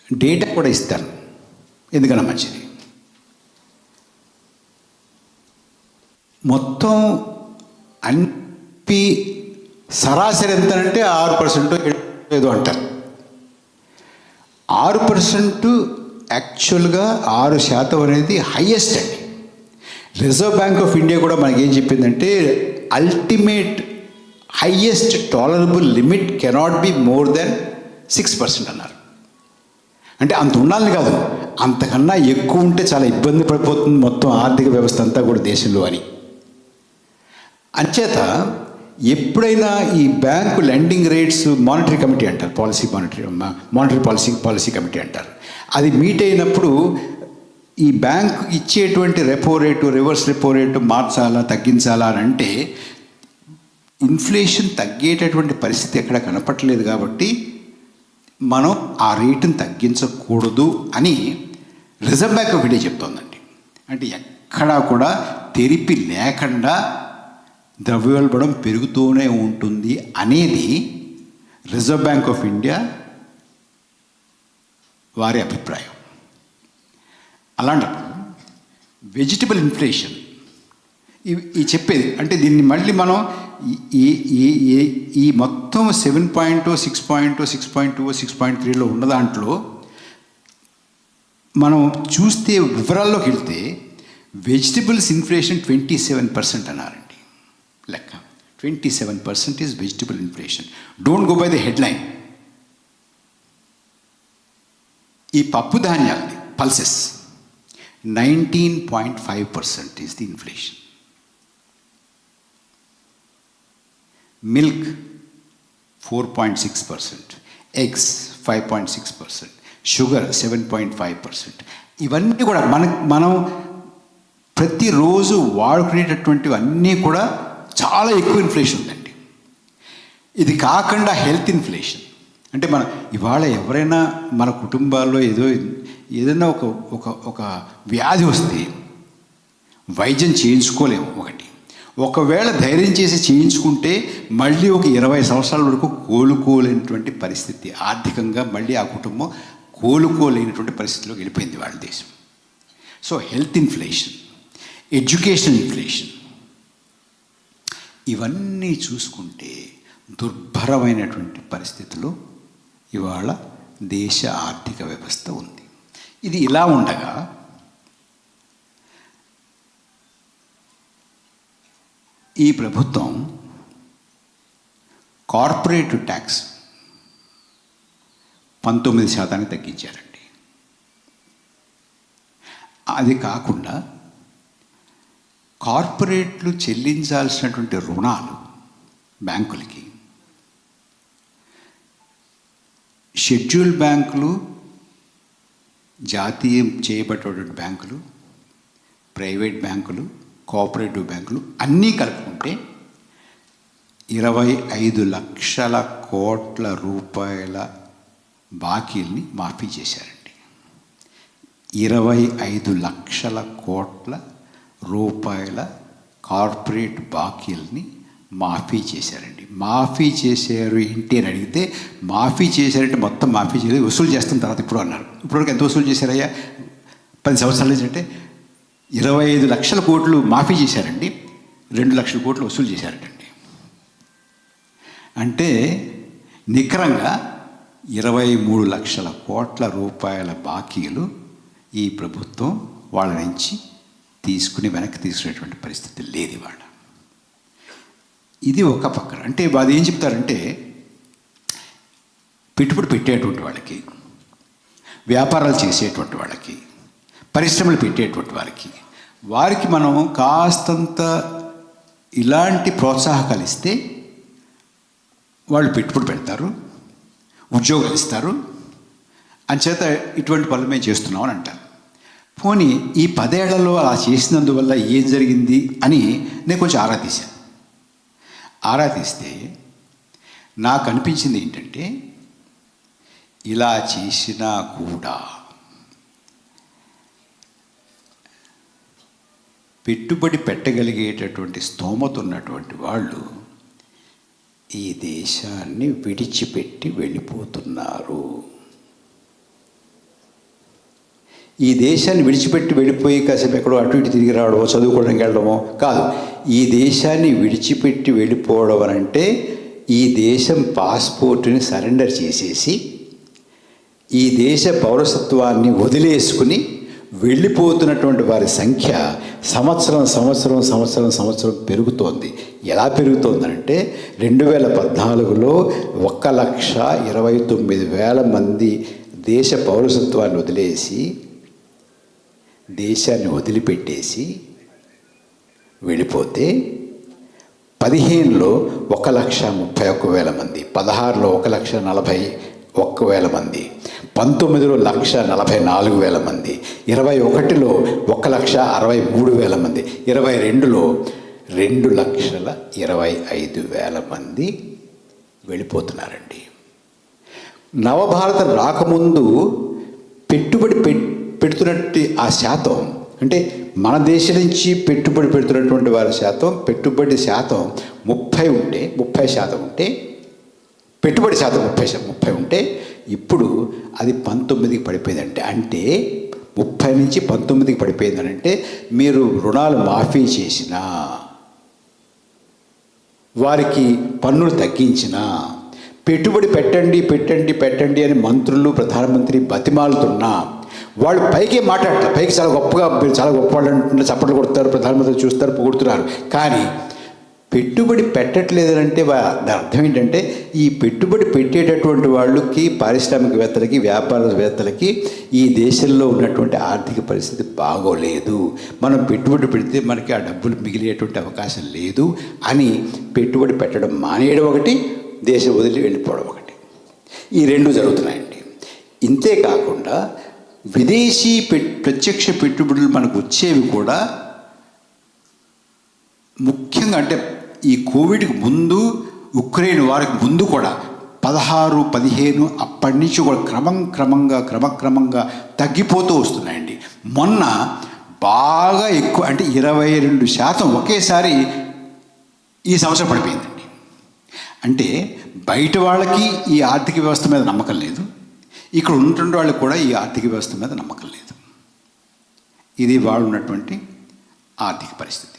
డేటా కూడా ఇస్తాను, ఎందుకన్నా మంచిది. మొత్తం అన్ని సరాసరి ఎంతనంటే 6% ఏదో అంటారు. 6% యాక్చువల్గా 6% అనేది హైయెస్ట్ అండి. రిజర్వ్ బ్యాంక్ ఆఫ్ ఇండియా కూడా మనకేం చెప్పిందంటే, ultimate highest tolerable limit cannot be more than 6% అన్నారు. అంటే అంత ఉండాలని కాదు, అంతకన్నా ఎక్కువ ఉంటే చాలా ఇబ్బంది పడిపోతుంది మొత్తం ఆర్థిక వ్యవస్థ అంతా కూడా దేశంలో అని. అంచేత ఎప్పుడైనా ఈ bank lending rates monetary committee అంటారు, మానిటరీ పాలసీ కమిటీ అంటారు, అది మీట్ అయినప్పుడు ఈ బ్యాంకు ఇచ్చేటువంటి repo rate, reverse repo rate మార్చాలా తగ్గించాలా అని అంటే ఇన్ఫ్లేషన్ తగ్గేటటువంటి పరిస్థితి ఎక్కడ కనపట్టలేదు. కాబట్టి మనం ఆ రేటును తగ్గించకూడదు అని రిజర్వ్ బ్యాంక్ ఆఫ్ ఇండియా చెప్తోందండి. అంటే ఎక్కడా కూడా తెరిపి లేకుండా ద్రవ్యోల్బణం పెరుగుతూనే ఉంటుంది అనేది రిజర్వ్ బ్యాంక్ ఆఫ్ ఇండియా వారి అభిప్రాయం. అలాంటప్పుడు వెజిటబుల్ ఇన్ఫ్లేషన్ ఈ చెప్పేది అంటే దీన్ని మళ్ళీ మనం ఈ మొత్తం 7.0, 6.0, 6.2, 6.3లో ఉన్న దాంట్లో మనం చూస్తే వివరాల్లోకి వెళ్తే వెజిటబుల్స్ ఇన్ఫ్లేషన్ 27% అన్నారండి. లెక్క 27% is vegetable inflation. Don't go by the headline. ఈ పప్పు ధాన్యాలని pulses 19.5% is the inflation. Milk 4.6%, eggs 5.6%, sugar 7.5%. ఇవన్నీ కూడా మనం ప్రతిరోజు వాడుకునేటటువంటివి అన్నీ కూడా చాలా ఎక్కువ ఇన్ఫ్లేషన్ ఉందండి. ఇది కాకుండా హెల్త్ ఇన్ఫ్లేషన్ అంటే ఇవాళ ఎవరైనా మన కుటుంబాల్లో ఏదైనా ఒక వ్యాధి వస్తే వైద్యం చేయించుకోలేము. ఒకవేళ ధైర్యం చేసి చేయించుకుంటే మళ్ళీ ఒక 20 సంవత్సరాల వరకు కోలుకోలేనటువంటి పరిస్థితి, ఆర్థికంగా మళ్ళీ ఆ కుటుంబం కోలుకోలేనటువంటి పరిస్థితిలోకి వెళ్ళిపోయింది వాళ్ళ దేశం. So health inflation, education inflation, ఇవన్నీ చూసుకుంటే దుర్భరమైనటువంటి పరిస్థితులు ఇవాళ దేశ ఆర్థిక వ్యవస్థ ఉంది. ఇది ఇలా ఉండగా ఈ ప్రభుత్వం కార్పొరేట్ ట్యాక్స్ 19% తగ్గించారండి. అది కాకుండా కార్పొరేట్లు చెల్లించాల్సినటువంటి రుణాలు బ్యాంకులకి షెడ్యూల్ బ్యాంకులు, జాతీయం చేయబడినటువంటి బ్యాంకులు, ప్రైవేట్ బ్యాంకులు, కోఆపరేటివ్ బ్యాంకులు అన్నీ కలుపుకుంటే 25 లక్షల కోట్ల రూపాయల బాకీల్ని మాఫీ చేశారండి. 25 లక్షల కోట్ల రూపాయల కార్పొరేట్ బాకీల్ని మాఫీ చేశారండి. మాఫీ చేశారు ఏంటి అని అడిగితే, మాఫీ చేశారంటే మొత్తం మాఫీ చేయలేదు, వసూలు చేస్తున్న తర్వాత ఇప్పుడు అన్నారు. ఇప్పటివరకు ఎంత వసూలు చేశారయ్యా 10 సంవత్సరాల నుంచి అంటే 25 లక్షల కోట్లు మాఫీ చేశారండి, 2 లక్షల కోట్లు వసూలు చేశారంటండి. అంటే నికరంగా 23 లక్షల కోట్ల రూపాయల బాకీలు ఈ ప్రభుత్వం వాళ్ళ నుంచి వెనక్కి తీసుకునేటువంటి పరిస్థితి లేదు ఇవాళ. ఇది ఒక పక్కన. అంటే అది ఏం చెప్తారంటే, పెట్టుబడి పెట్టేటువంటి వాళ్ళకి, వ్యాపారాలు చేసేటువంటి వాళ్ళకి, పరిశ్రమలు పెట్టేటువంటి వారికి మనం కాస్తంత ఇలాంటి ప్రోత్సాహకాలు ఇస్తే వాళ్ళు పెట్టుబడి పెడతారు, ఉద్యోగాలు ఇస్తారు, అంచేత ఇటువంటి పనులు మేము చేస్తున్నామని అంటారు. పోనీ ఈ 10 ఏళ్లలో అలా చేసినందువల్ల ఏం జరిగింది అని నేను కొంచెం ఆరా తీస్తే నాకు అనిపించింది ఏంటంటే, ఇలా చేసినా కూడా పెట్టుబడి పెట్టగలిగేటటువంటి స్తోమత ఉన్నటువంటి వాళ్ళు ఈ దేశాన్ని విడిచిపెట్టి వెళ్ళిపోతున్నారు. ఈ దేశాన్ని విడిచిపెట్టి వెళ్ళిపోయి కాసేపు ఎక్కడో అటు ఇటు తిరిగి రావడమో, చదువుకోవడానికి వెళ్ళడమో కాదు. ఈ దేశాన్ని విడిచిపెట్టి వెళ్ళిపోవడం అంటే ఈ దేశం పాస్పోర్టుని సరెండర్ చేసేసి ఈ దేశ పౌరసత్వాన్ని వదిలేసుకుని వెళ్ళిపోతున్నటువంటి వారి సంఖ్య సంవత్సరం పెరుగుతోంది. ఎలా పెరుగుతోందంటే 2014లో 1,29,000 మంది దేశ పౌరసత్వాన్ని వదిలేసి, దేశాన్ని వదిలిపెట్టేసి వెళ్ళిపోతే 15లో 1,31,000 మంది, 16లో 1,41,000 మంది, 19లో 1,44,000 మంది, 21లో 1,63,000 మంది, 22లో 2,25,000 మంది వెళ్ళిపోతున్నారండి. నవభారతం రాకముందు పెట్టుబడి పెడుతున్నట్టు ఆ శాతం, అంటే మన దేశం నుంచి పెట్టుబడి పెడుతున్నటువంటి వారి శాతం, పెట్టుబడి శాతం 30% ఉంటే, పెట్టుబడి శాతం 30 ఉంటే ఇప్పుడు అది 19కి పడిపోయిందంటే, అంటే 30 నుంచి 19కి పడిపోయిందనంటే మీరు రుణాలు మాఫీ చేసినా, వారికి పన్నులు తగ్గించినా, పెట్టుబడి పెట్టండి అని మంత్రులు, ప్రధానమంత్రి బతిమాలుతున్నా వాళ్ళు పైకి మాట్లాడతారు, పైకి చాలా గొప్పగా, చాలా గొప్ప వాళ్ళు అంటున్నారు, చప్పట్లు కొడతారు, ప్రధానమంత్రి చూస్తారు, పొగుడుతున్నారు. కానీ పెట్టుబడి పెట్టట్లేదంటే దాని అర్థం ఏంటంటే ఈ పెట్టుబడి పెట్టేటటువంటి వాళ్ళకి, పారిశ్రామికవేత్తలకి, వ్యాపారవేత్తలకి ఈ దేశంలో ఉన్నటువంటి ఆర్థిక పరిస్థితి బాగోలేదు, మనం పెట్టుబడి పెడితే మనకి ఆ డబ్బులు మిగిలేటువంటి అవకాశం లేదు అని పెట్టుబడి పెట్టడం మానేయడం ఒకటి, దేశం వదిలి వెళ్ళిపోవడం ఒకటి, ఈ రెండు జరుగుతున్నాయండి. ఇంతే కాకుండా విదేశీ ప్రత్యక్ష పెట్టుబడులు మనకు వచ్చేవి కూడా ముఖ్యంగా అంటే ఈ కోవిడ్కి ముందు, ఉక్రెయిన్ వారికి ముందు కూడా 16, 15 అప్పటి నుంచి కూడా క్రమక్రమంగా తగ్గిపోతూ వస్తున్నాయండి. మొన్న బాగా ఎక్కువ అంటే 22% ఒకేసారి ఈ సంవత్సరం పడిపోయిందండి. అంటే బయట వాళ్ళకి ఈ ఆర్థిక వ్యవస్థ మీద నమ్మకం లేదు, ఇక్కడ ఉన్నటువంటి వాళ్ళకి కూడా ఈ ఆర్థిక వ్యవస్థ మీద నమ్మకం లేదు. ఇది వాళ్ళు ఉన్నటువంటి ఆర్థిక పరిస్థితి.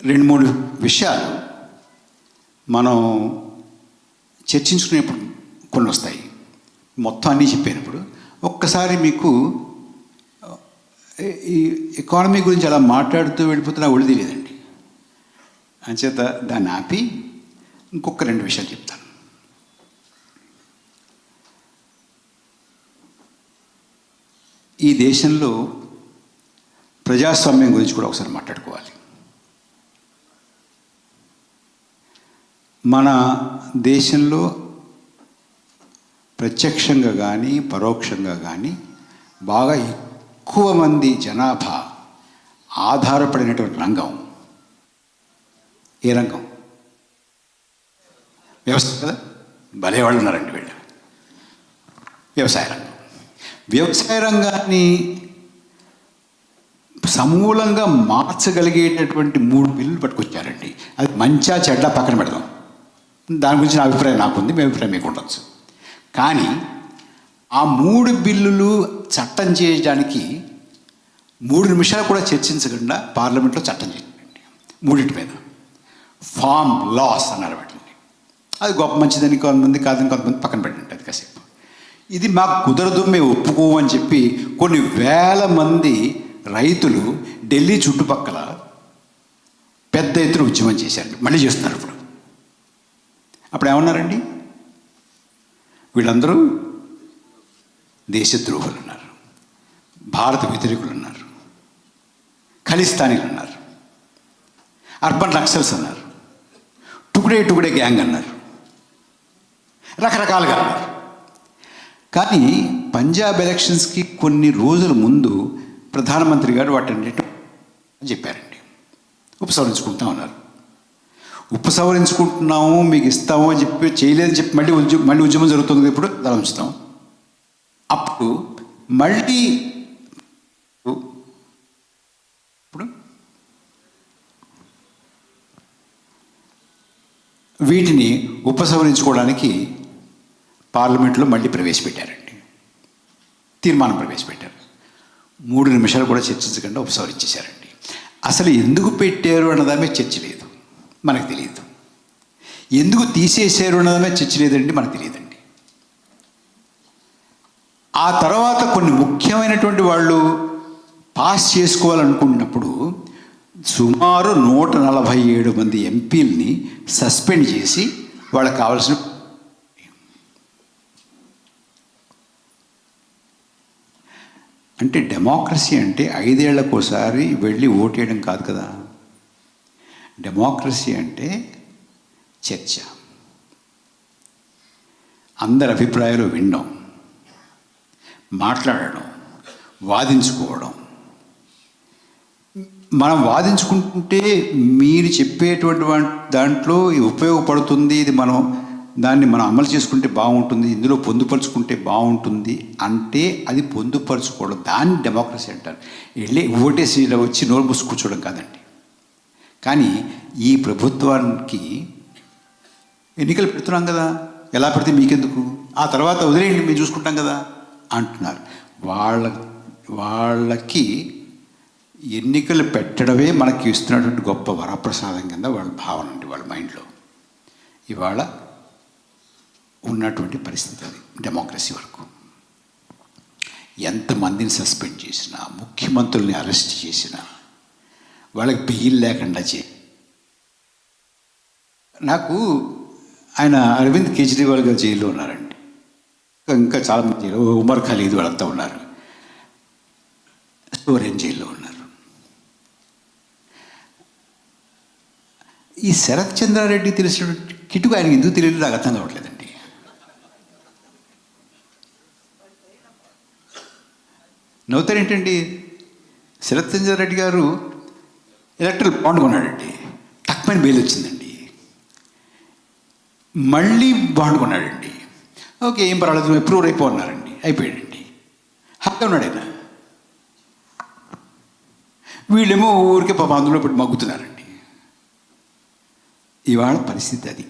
రెండు మూడు విషయాలు మనం చర్చించుకునేప్పుడు కొన్ని వస్తాయి. మొత్తం అన్నీ చెప్పినప్పుడు ఒక్కసారి మీకు ఈ ఎకానమీ గురించి అలా మాట్లాడుతూ వెళ్ళిపోతున్నా ఒళ్ళు తెలియదండి. అంచేత దాన్ని ఆపి ఇంకొక 2 విషయాలు చెప్తాను. ఈ దేశంలో ప్రజాస్వామ్యం గురించి కూడా ఒకసారి మాట్లాడుకోవాలి. మన దేశంలో ప్రత్యక్షంగా కానీ పరోక్షంగా కానీ బాగా ఎక్కువ మంది జనాభా ఆధారపడినటువంటి రంగం ఏ రంగం? వ్యవసాయం కదా. భలే వాళ్ళు ఉన్నారండి వీళ్ళు. వ్యవసాయ రంగం. వ్యవసాయ రంగాన్ని సమూలంగా మార్చగలిగేటటువంటి 3 బిల్లులు పట్టుకొచ్చారండి. అది మంచా చెడ్డ పక్కన పెడదాం, దాని గురించి నా అభిప్రాయం నాకుంది, మీ అభిప్రాయం మీకు ఉండొచ్చు. కానీ ఆ 3 బిల్లులు చట్టం చేయడానికి 3 నిమిషాలు కూడా చర్చించకుండా పార్లమెంట్లో చట్టం చేయండి. 3 మీద ఫార్మ్ లాస్ అన్నారు వాటిని. అది గొప్ప మంచిదని కొంతమంది, కాదని కొంతమంది పక్కన పెట్టండి అది కాసేపు. ఇది మాకు కుదరదు, మేము ఒప్పుకోమని చెప్పి కొన్ని వేల మంది రైతులు ఢిల్లీ చుట్టుపక్కల పెద్ద ఎత్తున ఉద్యమం చేశారు. మళ్ళీ చేస్తున్నారు ఇప్పుడు. అప్పుడు ఏమన్నారండి? వీళ్ళందరూ దేశద్రోహులు ఉన్నారు, భారత వ్యతిరేకులు ఉన్నారు, ఖలిస్తానీలు ఉన్నారు, అర్బన్ నక్సల్స్ అన్నారు, టుకుడే గ్యాంగ్ అన్నారు, రకరకాలుగా అన్నారు. కానీ పంజాబ్ ఎలక్షన్స్కి కొన్ని రోజుల ముందు ప్రధానమంత్రి గారు వాటన్నిటి చెప్పారండి. ఉపసంహరించుకుంటాం అన్నారు. ఉపసంహరించుకుంటున్నాము, మీకు ఇస్తాము అని చెప్పి చేయలేదని చెప్పి మళ్ళీ ఉద్యమం జరుగుతుంది. ఇప్పుడు దాని ఉంచుతాం. అప్పుడు మళ్ళీ ఇప్పుడు వీటిని ఉపసంహరించుకోవడానికి పార్లమెంట్లో మళ్ళీ ప్రవేశపెట్టారండి, తీర్మానం ప్రవేశపెట్టారు. 3 నిమిషాలు కూడా చర్చించకుండా ఉపసంహరించేశారండి. అసలు ఎందుకు పెట్టారు అన్నదామే చర్చ లేదు, మనకు తెలియదు. ఎందుకు తీసేశారు అన్నదామే చర్చ లేదండి, మనకు తెలియదండి. ఆ తర్వాత కొన్ని ముఖ్యమైనటువంటి వాళ్ళు పాస్ చేసుకోవాలనుకున్నప్పుడు సుమారు 147 మంది ఎంపీలని సస్పెండ్ చేసి వాళ్ళకి కావాల్సిన అంటే డెమోక్రసీ అంటే 5 ఏళ్లకోసారి వెళ్ళి ఓటేయడం కాదు కదా. డెమోక్రసీ అంటే చర్చ, అందరి అభిప్రాయాలు వినడం, మాట్లాడడం, వాదించుకోవడం. మనం వాదించుకుంటుంటే మీరు చెప్పేటువంటి దాంట్లో ఉపయోగపడుతుంది, ఇది దాన్ని మనం అమలు చేసుకుంటే బాగుంటుంది, ఇందులో పొందుపరుచుకుంటే బాగుంటుంది అంటే అది పొందుపరుచుకోవడం, దాన్ని డెమోక్రసీ అంటారు. వెళ్ళి ఓటేసి వచ్చి నోరు మూసి కూర్చోవడం కాదండి. కానీ ఈ ప్రభుత్వానికి ఎన్నికలు పెడుతున్నాం కదా, ఎలా పెడితే మీకెందుకు, ఆ తర్వాత వదిలేయండి మేము చూసుకుంటాం కదా అంటున్నారు. వాళ్ళకి ఎన్నికలు పెట్టడమే మనకి ఇస్తున్నటువంటి గొప్ప వరప్రసాదం కింద వాళ్ళ భావన అండి, వాళ్ళ మైండ్లో. ఇవాళ ఉన్నటువంటి పరిస్థితి అది డెమోక్రసీ వరకు. ఎంతమందిని సస్పెండ్ చేసినా, ముఖ్యమంత్రుల్ని అరెస్ట్ చేసినా, వాళ్ళకి బెయిల్ లేకుండా నాకు ఆయన అరవింద్ కేజ్రీవాల్ గారు జైల్లో ఉన్నారండి. ఇంకా చాలామంది ఉమర్ ఖలీద్ వాళ్ళంతా ఉన్నారు. సోరెన్ జైల్లో ఉన్నారు. ఈ శరత్ చంద్రారెడ్డి తెలిసినటువంటి కిటుకు ఆయనకి ఎందుకు తెలియదు నాకు అర్థం కావట్లేదండి. నవ్వుతారేంటండి? శరత్ చంద్రారెడ్డి గారు ఎలక్ట్రల్ బాండ్ కొన్నాడండి, టక్మని బెయిల్ వచ్చిందండి. మళ్ళీ బాండ్ కొన్నాడండి, ఓకే ఏం పర్వాలేదు అప్రూవ్ అయిపోన్నారండి, అయిపోయాడండి, హ్యాపీగా ఉన్నాడు ఆయన. వీళ్ళేమో ఊరికే పాప అందులో పెట్టి మగ్గుతున్నారండి. ఇవాళ పరిస్థితి అది.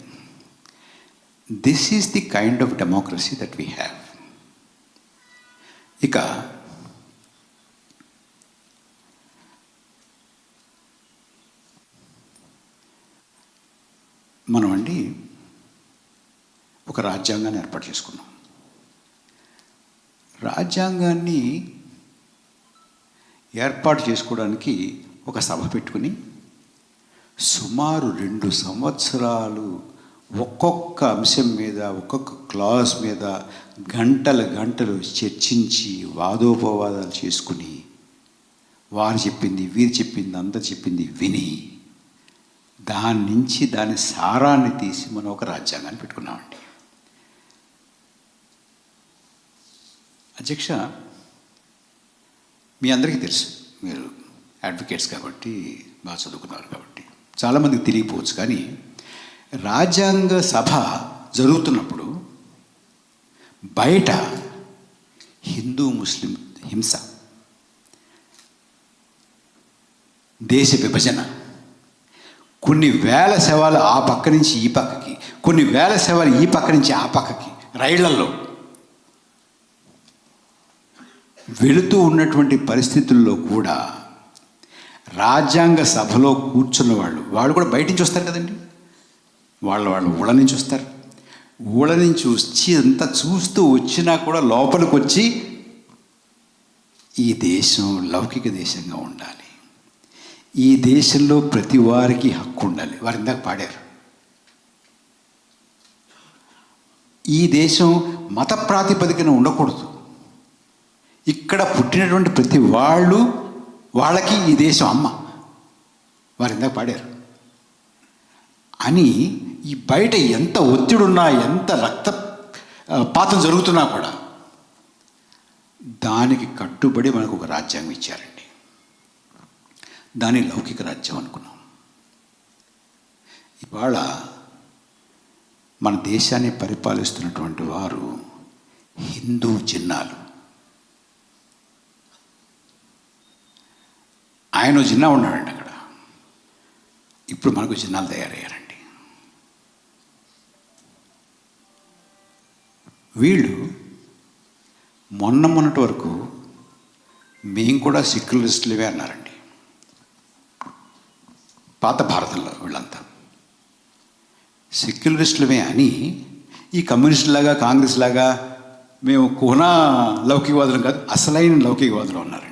This is the kind of democracy that we have. ఇక మనం అండి ఒక రాజ్యాంగాన్ని ఏర్పాటు చేసుకున్నాం. రాజ్యాంగాన్ని ఏర్పాటు చేసుకోవడానికి ఒక సభ పెట్టుకుని సుమారు 2 సంవత్సరాలు ఒక్కొక్క అంశం మీద, ఒక్కొక్క క్లాజ్ మీద గంటలు చర్చించి వాదోపవాదాలు చేసుకుని, వారు చెప్పింది, వీరు చెప్పింది, అందరు చెప్పింది విని, దాని సారాన్ని తీసి మనం ఒక రాజ్యాంగాన్ని పెట్టుకున్నామండి. అధ్యక్ష, మీ అందరికీ తెలుసు, మీరు అడ్వకేట్స్ కాబట్టి, బాగా చదువుకున్నారు కాబట్టి చాలామందికి తెలియకపోవచ్చు. కానీ రాజ్యాంగ సభ జరుగుతున్నప్పుడు బయట హిందూ ముస్లిం హింస, దేశ విభజన, కొన్ని వేల శవాలు ఆ పక్క నుంచి ఈ పక్కకి, కొన్ని వేల శవాలు ఈ పక్క నుంచి ఆ పక్కకి రైళ్లలో వెళుతూ ఉన్నటువంటి పరిస్థితుల్లో కూడా రాజ్యాంగ సభలో కూర్చున్న వాళ్ళు కూడా బయట నుంచి వస్తారు కదండి. వాళ్ళు ఊళ్ళ నుంచి వస్తారు. ఊళ్ళ నుంచి వచ్చి అంతా చూస్తూ వచ్చినా కూడా లోపలికి వచ్చి ఈ దేశం లౌకిక దేశంగా ఉండాలి, ఈ దేశంలో ప్రతి వారికి హక్కు ఉండాలి. వారు ఇందాక పాడారు, ఈ దేశం మత ప్రాతిపదికన ఉండకూడదు, ఇక్కడ పుట్టినటువంటి ప్రతి వాళ్ళకి ఈ దేశం అమ్మ, వారు ఇందాక పాడారు అని. ఈ బయట ఎంత ఒత్తిడున్నా, ఎంత రక్తపాతం జరుగుతున్నా కూడా దానికి కట్టుబడి మనకు ఒక రాజ్యాంగం ఇచ్చారండి. దాన్ని లౌకిక రాజ్యం అనుకున్నాం. ఇవాళ మన దేశాన్ని పరిపాలిస్తున్నటువంటి వారు హిందూ జిన్నాలు. ఆయన జిన్నా ఉన్నాడండి అక్కడ. ఇప్పుడు మనకు జిన్నాలు తయారయ్యారండి. వీళ్ళు మొన్నటి వరకు మేము కూడా సెక్యులరిస్టులవే అన్నారండి. పాత భారతంలో వీళ్ళంతా సెక్యులరిస్టులమే అని, ఈ కమ్యూనిస్టులాగా కాంగ్రెస్ లాగా మేము కోనా లౌకికవాదులం కాదు, అసలైన లౌకికవాదులు ఉన్నారండి.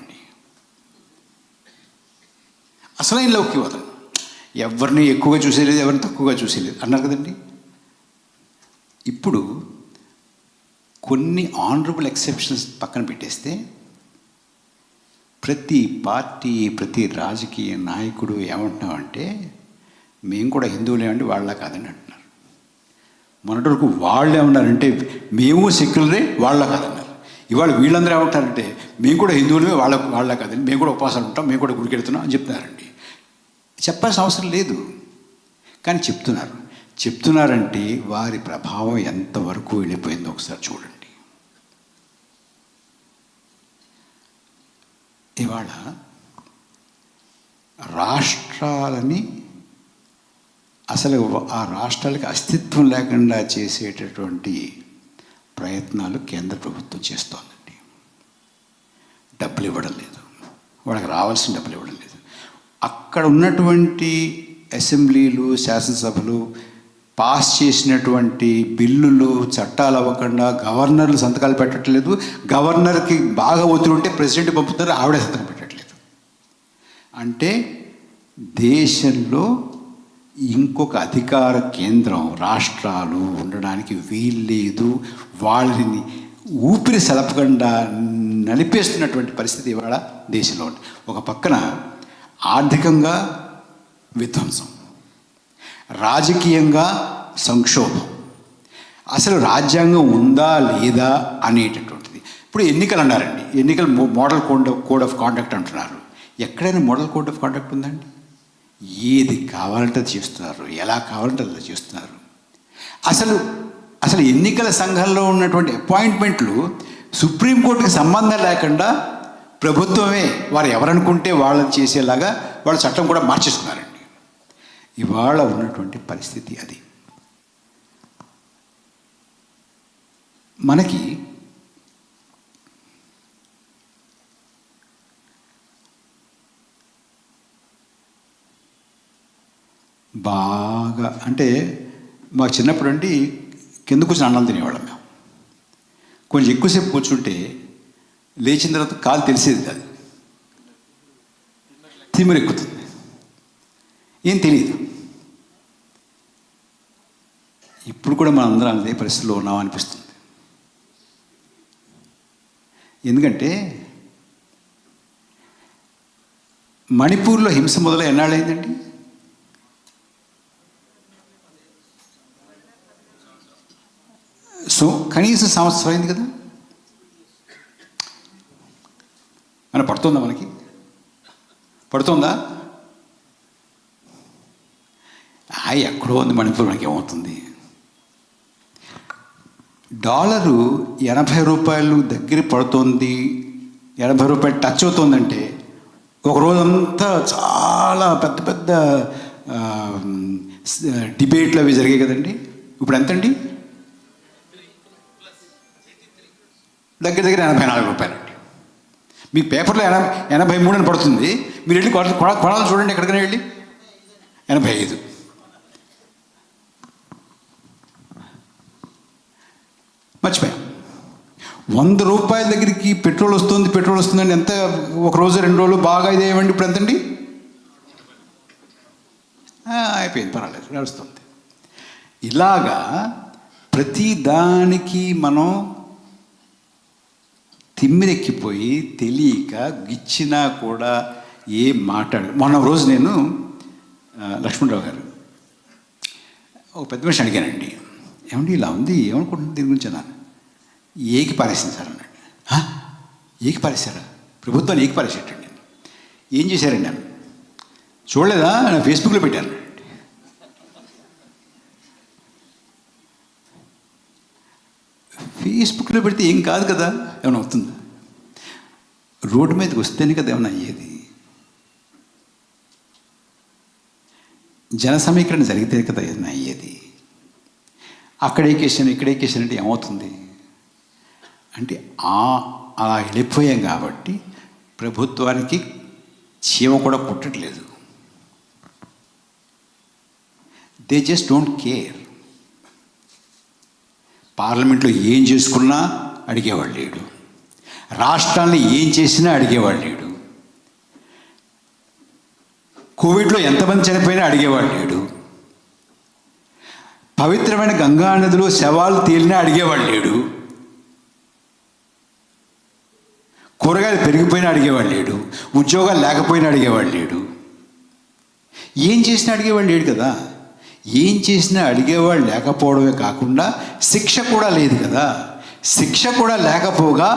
అసలైన లౌకికవాదం, ఎవరిని ఎక్కువగా చూసేలేదు, ఎవరిని తక్కువగా చూసేలేదు అన్నారు కదండి. ఇప్పుడు కొన్ని ఆనరబుల్ ఎక్సెప్షన్స్ పక్కన పెట్టేస్తే ప్రతి పార్టీ, ప్రతి రాజకీయ నాయకుడు ఏమంటున్నామంటే మేము కూడా హిందువులేమండి, వాళ్ళ కాదని అంటున్నారు. మొన్నటి వరకు వాళ్ళు ఏమన్నారంటే మేము సెక్యులరే, వాళ్ళ కాదన్నారు. ఇవాళ వీళ్ళందరూ ఏమంటారంటే మేము కూడా హిందువులమే, వాళ్ళ కాదని, మేము కూడా ఉపవాసాలు ఉంటాం, మేము కూడా గుడికి వెళ్తున్నాం అని చెప్తున్నారండి. చెప్పాల్సిన అవసరం లేదు, కానీ చెప్తున్నారంటే వారి ప్రభావం ఎంతవరకు వెళ్ళిపోయిందో ఒకసారి చూడండి. ఇవాళ రాష్ట్రాలని అసలు ఆ రాష్ట్రాలకి అస్తిత్వం లేకుండా చేసేటటువంటి ప్రయత్నాలు కేంద్ర ప్రభుత్వం చేస్తోందండి. డబ్బులు ఇవ్వడం లేదు, వాళ్ళకి రావాల్సిన డబ్బులు ఇవ్వడం లేదు. అక్కడ ఉన్నటువంటి అసెంబ్లీలు, శాసనసభలు పాస్ చేసినటువంటి బిల్లులు చట్టాలు అవ్వకుండా గవర్నర్లు సంతకాలు పెట్టట్లేదు. గవర్నర్కి బాగా ఒత్తిడి ఉంటే ప్రెసిడెంట్ పంపుతారు, ఆవిడే సంతకం పెట్టట్లేదు. అంటే దేశంలో ఇంకొక అధికార కేంద్రం రాష్ట్రాలు ఉండడానికి వీల్లేదు. వాళ్ళని ఊపిరి సలపకుండా నలిపేస్తున్నటువంటి పరిస్థితి ఇవాళ దేశంలో ఉంది. ఒక పక్కన ఆర్థికంగా విధ్వంసం, రాజకీయంగా సంక్షోభం, అసలు రాజ్యాంగం ఉందా లేదా అనేటటువంటిది. ఇప్పుడు ఎన్నికలు అన్నారండి, ఎన్నికలు మోడల్ కోడ్ ఆఫ్ కాండక్ట్ అంటున్నారు. ఎక్కడైనా మోడల్ కోడ్ ఆఫ్ కాండక్ట్ ఉందండి? ఏది కావాలంటే అది చేస్తున్నారు, ఎలా కావాలంటే అలా చేస్తున్నారు. అసలు ఎన్నికల సంఘంలో ఉన్నటువంటి అపాయింట్మెంట్లు సుప్రీంకోర్టుకి సంబంధం లేకుండా ప్రభుత్వమే వారు ఎవరనుకుంటే వాళ్ళని చేసేలాగా వాళ్ళ చట్టం కూడా మార్చేసుకున్నారండి. ఇవాళ ఉన్నటువంటి పరిస్థితి అది. మనకి బాగా అంటే మా చిన్నప్పుడు అండి కింద కూర్చొని అన్నం తినేవాళ్ళం మేము. కొంచెం ఎక్కువసేపు కూర్చుంటే లేచిన తర్వాత కాలు తెలిసేది కాదు, తిమ్మిరి ఎక్కుతుంది, ఏం తెలియదు. ఇప్పుడు కూడా మనం అందరం అదే పరిస్థితిలో ఉన్నాం అనిపిస్తుంది. ఎందుకంటే మణిపూర్లో హింస మొదలై ఎన్నాళ్ళైందండి? సో కనీసం సంవత్సరం అయింది కదా. మన పడుతుందా, మనకి పడుతుందా? ఎక్కడో ఉంది మణిపూర్, మనకి ఏమవుతుంది? డాలరు 80 రూపాయలు దగ్గర పడుతుంది, 80 రూపాయలు టచ్ అవుతుందంటే ఒక రోజంతా చాలా పెద్ద పెద్ద డిబేట్లు అవి జరిగాయి కదండి. ఇప్పుడు ఎంతండి? దగ్గర 84 రూపాయలండి. మీ పేపర్లో 83 అని పడుతుంది, మీరు వెళ్ళి కొనాలి చూడండి, ఎక్కడికైనా వెళ్ళి 85. మర్చిపోయాం. 100 రూపాయల దగ్గరికి పెట్రోల్ వస్తుందండి. ఎంత ఒక రోజు 2 రోజులు బాగా ఇదేమండి, ఇప్పుడు ఎంతండి? అయిపోయింది, పర్వాలేదు, నడుస్తుంది. ఇలాగా ప్రతి దానికి మనం తిమ్మిరెక్కిపోయి తెలియక గిచ్చినా కూడా ఏం మాట్లాడు. మొన్న రోజు నేను లక్ష్మణరావు గారు ఒక పెద్ద మనిషి అడిగానండి, ఏమండి ఇలా ఉంది, ఏమనుకుంటుంది దీని గురించి అన్నాను. ఏకి పారేసింది సార్ అన్నాడు. ఏకి పారేశారా? ప్రభుత్వాన్ని ఏకి పారేసేటండి. నేను ఏం చేశారండి నేను చూడలేదా, నేను ఫేస్బుక్లో పెట్టాను. ఫేస్బుక్లో పెడితే ఏం కాదు కదా, ఏమైనా అవుతుందా? రోడ్డు మీదకి వస్తేనే కదా ఏమైనా అయ్యేది. జన సమీకరణ జరిగితే కదా ఏమైనా అయ్యేది. అక్కడ ఎక్కేసాను, ఇక్కడ ఎక్కేసాను అంటే ఏమవుతుంది? అంటే అలా వెళ్ళిపోయాం కాబట్టి ప్రభుత్వానికి చీమ కూడా పుట్టట్లేదు. They just don't care. పార్లమెంట్లో ఏం చేసుకున్నా అడిగేవాళ్ళు లేడు, రాష్ట్రాన్ని ఏం చేసినా అడిగేవాళ్ళు లేడు, కోవిడ్లో ఎంతమంది చనిపోయినా అడిగేవాళ్ళు లేడు, పవిత్రమైన గంగా నదిలో శవాలు తేలినా అడిగేవాళ్ళు లేడు, కూరగాయలు పెరిగిపోయినా అడిగేవాళ్ళు లేడు, ఉద్యోగాలు లేకపోయినా అడిగేవాళ్ళు లేడు, ఏం చేసినా అడిగేవాళ్ళు లేడు కదా. ఏం చేసినా అడిగేవాళ్ళు లేకపోవడమే కాకుండా శిక్ష కూడా లేదు కదా. శిక్ష కూడా లేకపోగా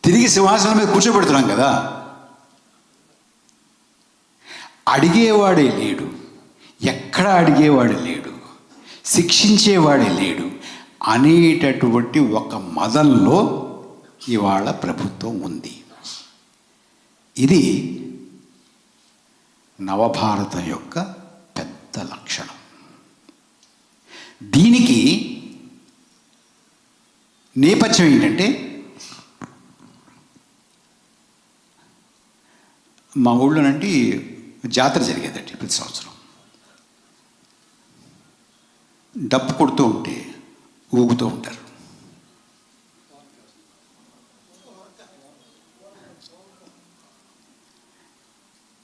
తిరిగి సింహాసనం మీద కూర్చోబెడుతున్నాం కదా. అడిగేవాడే లేడు, ఎక్కడ అడిగేవాడు లేడు, శిక్షించేవాడే లేడు అనేటటువంటి ఒక మదంలో ఇవాళ ప్రభుత్వం ఉంది. ఇది నవభారతం యొక్క పెద్ద లక్షణం. దీనికి నేపథ్యం ఏంటంటే, మా ఊళ్ళోనంటే జాతర జరిగేదండి ప్రతి సంవత్సరం. డప్పు కొడుతూ ఉంటే ఊగుతూ ఉంటారు.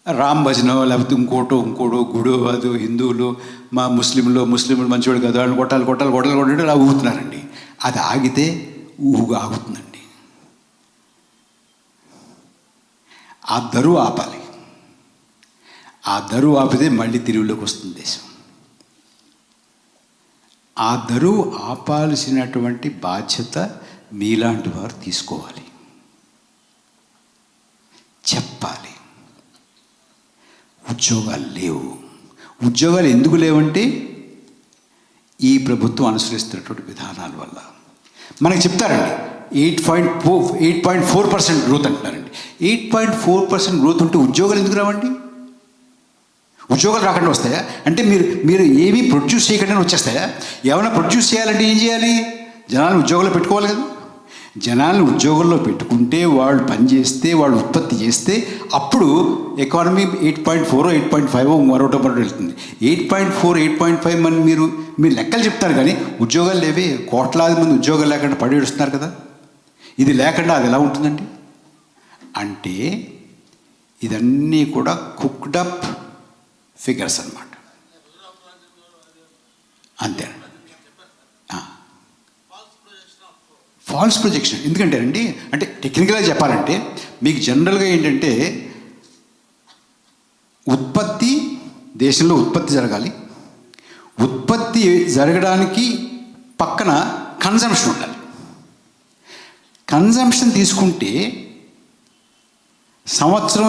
రామ్ భజన లేకపోతే ఇంకోటో గుడో అది హిందువులు మా ముస్లింలు మంచివాడు కదా వాళ్ళు కొట్టాలి అలా ఊగుతున్నారండి. అది ఆగితే ఆగుతుందండి. ఆ దరువు ఆపాలి. ఆ దరువు ఆపితే మళ్ళీ తిరుగులోకి వస్తుంది దేశం. ఆ దరువు ఆపాల్సినటువంటి బాధ్యత మీలాంటి వారు తీసుకోవాలి, చెప్పాలి. ఉద్యోగాలు లేవు. ఉద్యోగాలు ఎందుకు లేవంటే ఈ ప్రభుత్వం అనుసరిస్తున్నటువంటి విధానాల వల్ల. మనకి చెప్తారండి 8.4% గ్రోత్ అంటున్నారండి. 8.4% గ్రోత్ ఉంటే ఉద్యోగాలు ఎందుకు రావండి? ఉద్యోగాలు రాకుండా వస్తాయా? అంటే మీరు ఏమీ ప్రొడ్యూస్ చేయకుండా వచ్చేస్తాయా? ఏమైనా ప్రొడ్యూస్ చేయాలంటే ఏం చేయాలి? జనాలను ఉద్యోగంలో పెట్టుకోవాలి కదా. జనాలను ఉద్యోగంలో పెట్టుకుంటే వాళ్ళు పని చేస్తే వాళ్ళు ఉత్పత్తి చేస్తే అప్పుడు ఎకానమీ 8.4 8.5 మరోటో వెళ్తుంది. 8.4 8.5 మంది మీరు లెక్కలు చెప్తారు కానీ ఉద్యోగాలు లేవే. కోట్లాది మంది ఉద్యోగాలు లేకుండా పడి ఏడుస్తున్నారు కదా. ఇది లేకుండా అది ఎలా ఉంటుందండి? అంటే ఇదన్నీ కూడా కుక్డప్ ఫిగర్స్ అన్నమాట. అంతే. ఫాల్స్ ప్రొజెక్షన్ ఎందుకంటే అండి, అంటే టెక్నికల్గా చెప్పాలంటే మీకు జనరల్గా ఏంటంటే దేశంలో ఉత్పత్తి జరగాలి. ఉత్పత్తి జరగడానికి పక్కన కన్జంప్షన్ ఉండాలి. కన్జంప్షన్ తీసుకుంటే సంవత్సరం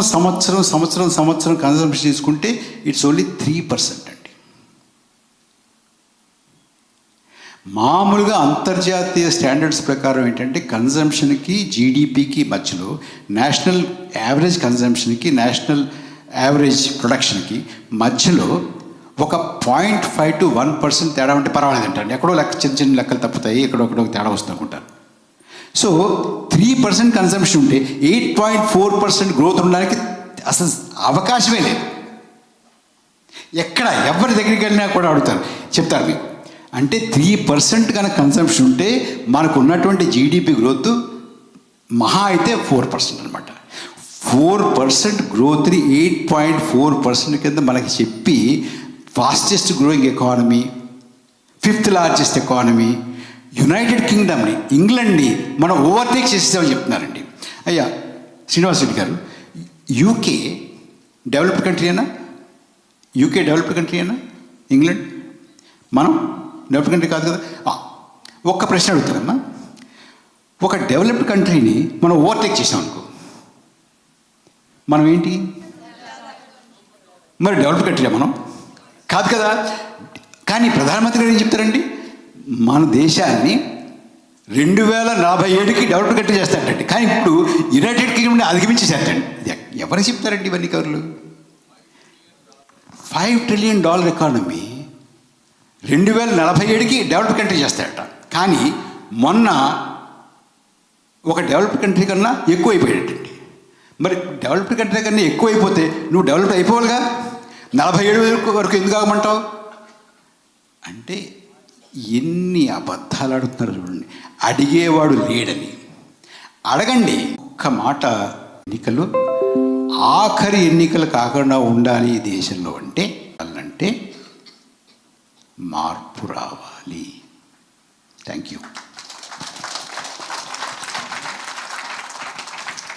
కన్జంప్షన్ తీసుకుంటే ఇట్స్ ఓన్లీ 3% అండి. మామూలుగా అంతర్జాతీయ స్టాండర్డ్స్ ప్రకారం ఏంటంటే కన్జంప్షన్కి జీడిపికి మధ్యలో నేషనల్ యావరేజ్ కన్జంప్షన్కి నేషనల్ యావరేజ్ ప్రొడక్షన్కి మధ్యలో ఒక 0.5 to 1% తేడా ఉంటే పర్వాలేదంటండి. ఎక్కడో చిన్న లెక్కలు తప్పుతాయి, ఎక్కడొక్కడో తేడా వస్తుంటారు. సో 3% కన్జంప్షన్ ఉంటే 8.4% గ్రోత్ ఉండడానికి అసలు అవకాశమే లేదు. ఎక్కడ ఎవరి దగ్గరికి వెళ్ళినా కూడా అడుగుతారు, చెప్తారు మీకు. అంటే 3% కనుక కన్సంప్షన్ ఉంటే మనకు ఉన్నటువంటి జీడిపి గ్రోత్ మహా అయితే 4% అనమాట. 4% గ్రోత్ని 8.4% కింద మనకి చెప్పి fastest growing economy, 5th largest economy united కింగ్డమ్ని, ఇంగ్లాండ్ని మనం ఓవర్టేక్ చేసేసామని చెప్తున్నారండి. అయ్యా Srinivas Reddy garu, UK developed country అయినా ఇంగ్లాండ్ మనం డెవలప్డ్ కంట్రీ కాదు కదా. ఒక్క ప్రశ్న అడుగుతారమ్మా, ఒక డెవలప్డ్ కంట్రీని మనం ఓవర్టేక్ చేసాం అనుకో, మనం ఏంటి మరి డెవలప్డ్ కంట్రీ మనం కాదు కదా. కానీ ప్రధానమంత్రి గారు ఏం చెప్తారండి, మన దేశాన్ని 2047కి డెవలప్డ్ కంట్రీ చేస్తారండి. కానీ ఇప్పుడు యునైటెడ్ కింగ్డమ్ని అధిగమించేసేటండి. ఎవరికి చెప్తారండి ఇవన్నీ కవర్లు? $5 trillion ఎకానమీ 2047కి డెవలప్డ్ కంట్రీ చేస్తాడట. కానీ మొన్న ఒక డెవలప్డ్ కంట్రీ కన్నా ఎక్కువ అయిపోయాడటండి. మరి డెవలప్డ్ కంట్రీ కన్నా ఎక్కువ అయిపోతే నువ్వు డెవలప్డ్ అయిపోవాలిగా. 47 వరకు ఎందుకు ఆగమంటావు? అంటే ఎన్ని అబద్ధాలు ఆడుతున్నారు చూడండి. అడిగేవాడు లేడని. అడగండి. ఒక్క మాట, ఎన్నికలు ఆఖరి ఎన్నికలు కాకుండా ఉండాలి ఈ దేశంలో అంటే మార్పు రావాలి. Thank you.